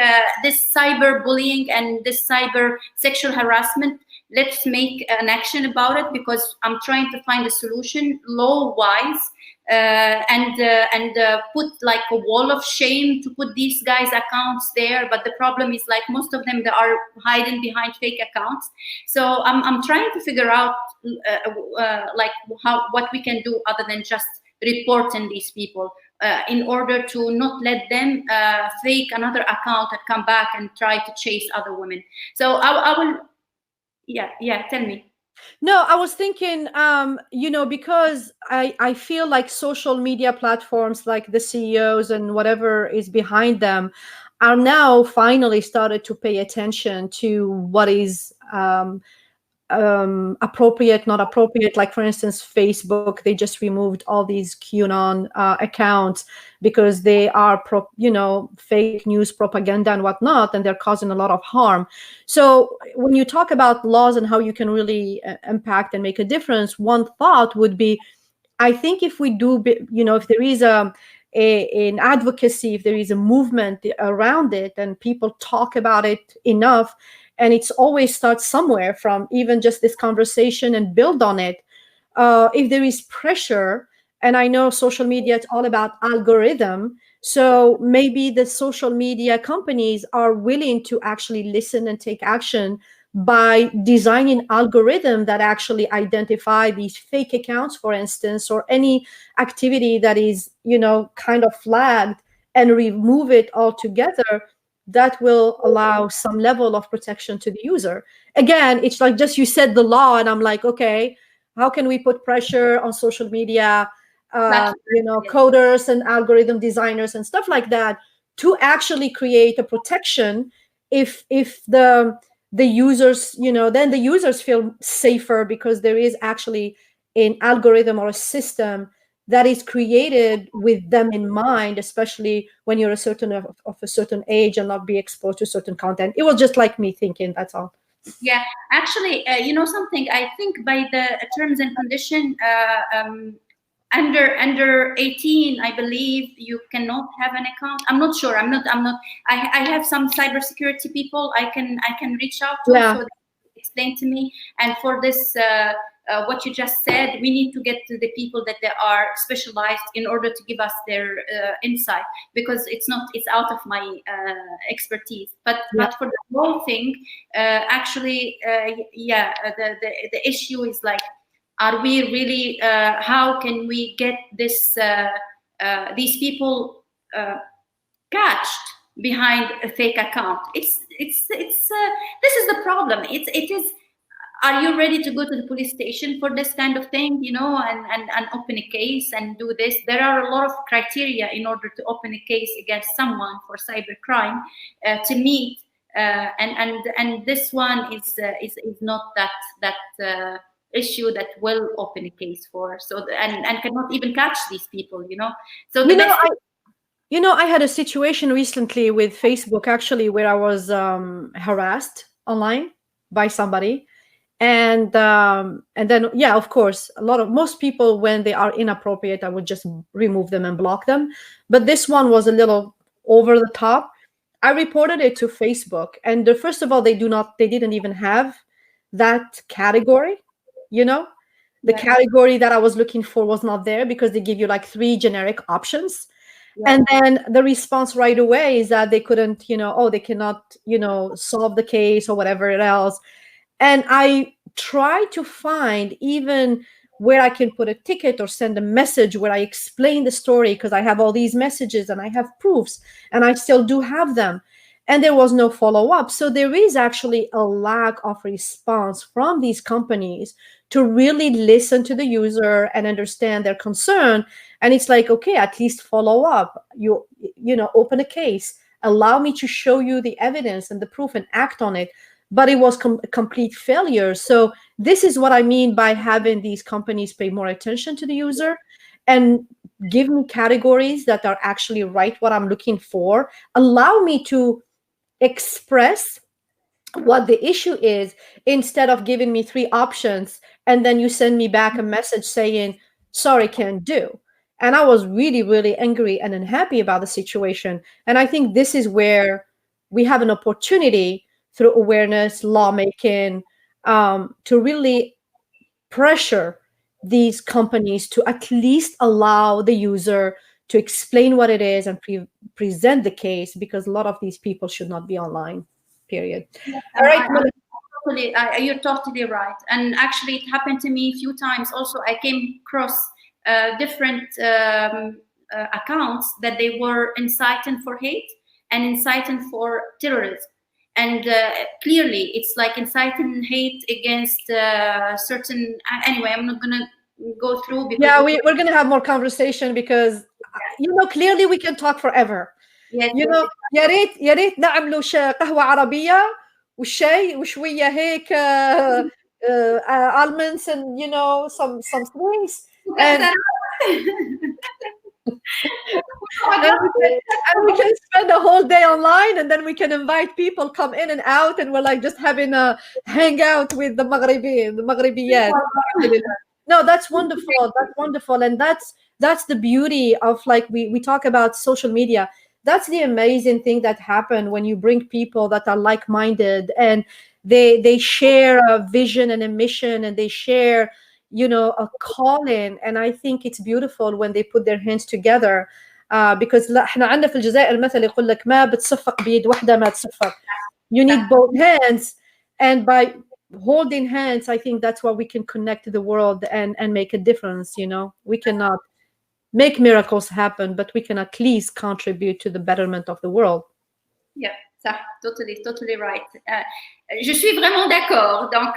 this cyber bullying and this cyber sexual harassment. Let's make an action about it, because I'm trying to find a solution law-wise, and put like a wall of shame to put these guys' accounts there. But the problem is, like, most of them, they are hiding behind fake accounts. So I'm trying to figure out like what we can do other than just reporting these people, in order to not let them fake another account and come back and try to chase other women. So I will. Yeah, tell me. No, I was thinking, because I feel like social media platforms, like the CEOs and whatever is behind them, are now finally started to pay attention to what is appropriate, not appropriate. Like, for instance, Facebook, they just removed all these QAnon accounts because they are fake news propaganda and whatnot, and they're causing a lot of harm. So when you talk about laws and how you can really impact and make a difference, one thought would be, I think if we do, if there is an advocacy, if there is a movement around it and people talk about it enough, and it's always starts somewhere from even just this conversation and build on it. If there is pressure, and I know social media, it's all about algorithm. So maybe the social media companies are willing to actually listen and take action by designing algorithm that actually identify these fake accounts, for instance, or any activity that is, kind of flagged, and remove it altogether. That will allow some level of protection to the user. Again, it's like just you said the law, and I'm like, okay, how can we put pressure on social media, coders and algorithm designers and stuff like that to actually create a protection? If the users, then the users feel safer because there is actually an algorithm or a system that is created with them in mind, especially when you're of a certain age and not be exposed to certain content. It was just like me thinking, that's all. Yeah, actually, something, I think by the terms and condition, under 18, I believe you cannot have an account. I'm not sure. I have some cybersecurity people I can reach out to, so they explain to me. And for this, what you just said, we need to get to the people that they are specialized in order to give us their insight, because it's out of my expertise. But for the whole thing, actually, the issue is like, Are we really? How can we get this these people catched behind a fake account? It's this is the problem. It is. Are you ready to go to the police station for this kind of thing, you know, and open a case and do this? There are a lot of criteria in order to open a case against someone for cybercrime to meet, and this one is not that issue that will open a case for. So and cannot even catch these people, you know. So I had a situation recently with Facebook actually where I was harassed online by somebody. And then, yeah, of course, most people, when they are inappropriate, I would just remove them and block them. But this one was a little over the top. I reported it to Facebook, and first of all, they didn't even have that category, you know. The category that I was looking for was not there because they give you like 3 generic options. Yeah. And then the response right away is that they couldn't, they cannot, solve the case or whatever else. And I try to find even where I can put a ticket or send a message where I explain the story, because I have all these messages and I have proofs and I still do have them. And there was no follow-up. So there is actually a lack of response from these companies to really listen to the user and understand their concern. And it's like, okay, at least follow up. You open a case, allow me to show you the evidence and the proof and act on it. But it was a complete failure. So this is what I mean by having these companies pay more attention to the user and give me categories that are actually right what I'm looking for. Allow me to express what the issue is instead of giving me 3 options and then you send me back a message saying, sorry, can't do. And I was really, really angry and unhappy about the situation. And I think this is where we have an opportunity through awareness, lawmaking, to really pressure these companies to at least allow the user to explain what it is and present the case, because a lot of these people should not be online, period. Yeah, all right. You're totally right. And actually, it happened to me a few times also. I came across different accounts that they were inciting for hate and inciting for terrorism. And clearly, it's like inciting hate against certain. Anyway, I'm not gonna go through. Because we're gonna have more conversation because clearly we can talk forever. Yes, يا ريت نعملوا قهوة عربية والشاي وشوية هيك almonds and some things and and we can spend a whole day online, and then we can invite people come in and out, and we're like just having a hangout with the Maghribiyat. No, that's wonderful. That's wonderful. And that's the beauty of, like, we talk about social media. That's the amazing thing that happened when you bring people that are like-minded and they share a vision and a mission, and they share a calling. And I think it's beautiful when they put their hands together, because احنا عندنا في الجزائر مثل يقول لك ما بتصفق بيد واحدة ما تصفق. You need both hands, and by holding hands, I think that's why we can connect to the world and make a difference. We cannot make miracles happen, but we can at least contribute to the betterment of the world. Yeah, ça, totally right. Je suis vraiment d'accord. Donc,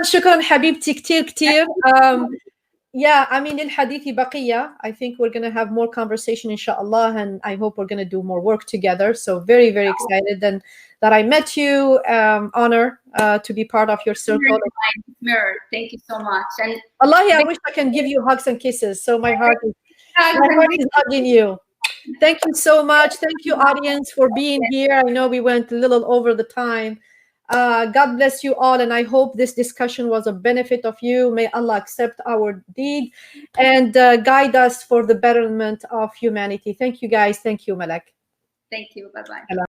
شكرا حبيبتي كتير. Yeah, I mean, الحديث بقية. I think we're going to have more conversation, inshallah, and I hope we're going to do more work together. So very, very excited and that I met you. Honor to be part of your circle. Mirror. Thank you so much. And Wallahi, I wish I can give you hugs and kisses. So my heart is hugging you. Thank you so much. Thank you, audience, for being here. I know we went a little over the time. God bless you all, and I hope this discussion was a benefit of you. May Allah accept our deed and guide us for the betterment of humanity. Thank you, guys. Thank you, Malak. Thank you. Bye-bye.